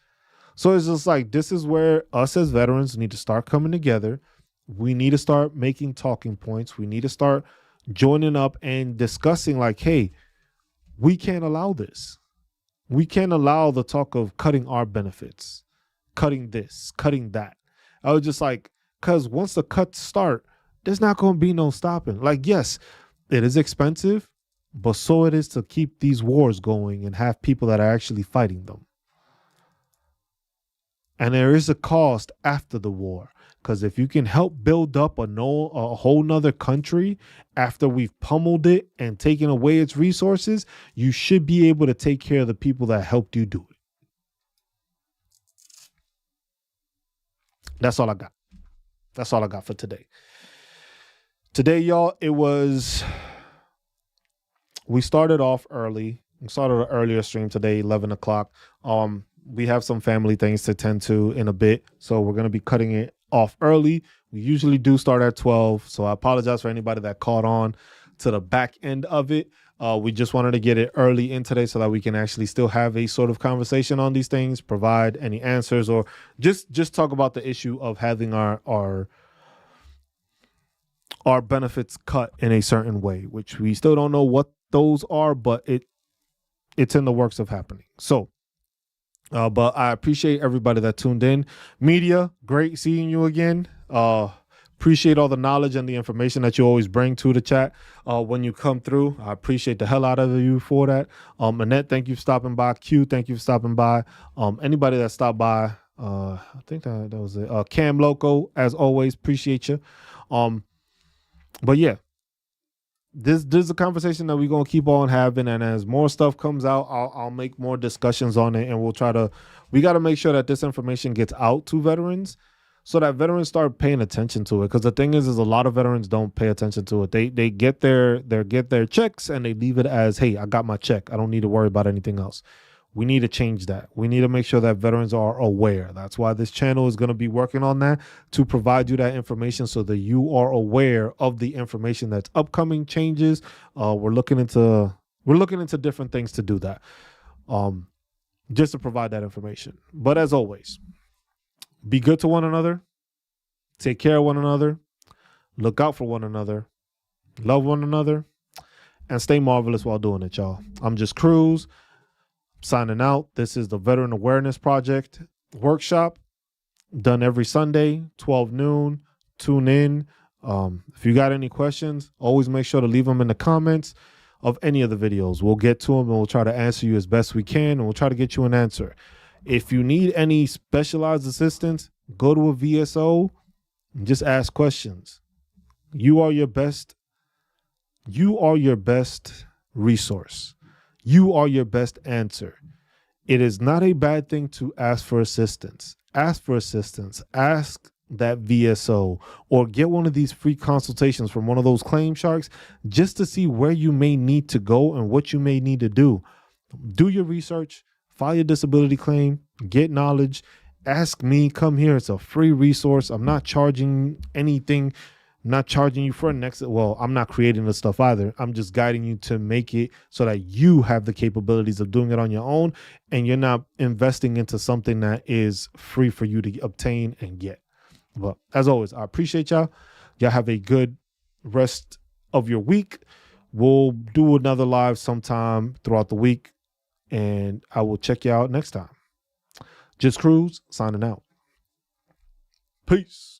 So it's just like, this is where us as veterans need to start coming together. We need to start making talking points. We need to start joining up and discussing like, hey, we can't allow this. We can't allow the talk of cutting our benefits, cutting this, cutting that. I was just like, because once the cuts start, there's not going to be no stopping. Like, yes, it is expensive, but so it is to keep these wars going and have people that are actually fighting them. And there is a cost after the war, because if you can help build up a whole nother country after we've pummeled it and taken away its resources, you should be able to take care of the people that helped you do it. That's all I got. That's all I got for today. Today, y'all, we started off early. We started an earlier stream today, 11 o'clock. We have some family things to tend to in a bit, so we're going to be cutting it off early. We usually do start at 12, so I apologize for anybody that caught on to the back end of it. We just wanted to get it early in today so that we can actually still have a sort of conversation on these things, provide any answers, or just talk about the issue of having our benefits cut in a certain way, which we still don't know what those are, but it's in the works of happening. So, but I appreciate everybody that tuned in. Media, great seeing you again. Appreciate all the knowledge and the information that you always bring to the chat when you come through. I appreciate the hell out of you for that. Annette, thank you for stopping by. Q, thank you for stopping by. Anybody that stopped by, I think that was it. Cam Loco, as always, appreciate you. But yeah, this is a conversation that we're going to keep on having, and as more stuff comes out, I'll make more discussions on it, and we got to make sure that this information gets out to veterans so that veterans start paying attention to it. Because the thing is a lot of veterans don't pay attention to it. They get their checks and they leave it as, hey, I got my check. I don't need to worry about anything else. We need to change that. We need to make sure that veterans are aware. That's why this channel is going to be working on that, to provide you that information so that you are aware of the information that's upcoming changes. We're looking into different things to do that. just to provide that information. But as always, be good to one another, take care of one another, look out for one another, love one another, and stay marvelous while doing it, y'all. I'm just Cruz signing out. This is the Veteran Awareness Project workshop, done every Sunday, 12 noon. Tune in. If you got any questions, always make sure to leave them in the comments of any of the videos. We'll get to them and we'll try to answer you as best we can, and we'll try to get you an answer. If you need any specialized assistance, go to a VSO and just ask questions. You are your best resource. You are your best answer. It is not a bad thing to ask for assistance. Ask for assistance. Ask that VSO or get one of these free consultations from one of those claim sharks just to see where you may need to go and what you may need to do. Do your research, file your disability claim, get knowledge, ask me, come here. It's a free resource. I'm not charging anything. I'm not charging you for a next. Well, I'm not creating this stuff either. I'm just guiding you to make it so that you have the capabilities of doing it on your own and you're not investing into something that is free for you to obtain and get. But as always, I appreciate y'all. Y'all have a good rest of your week. We'll do another live sometime throughout the week, and I will check you out next time. Just Cruz signing out. Peace.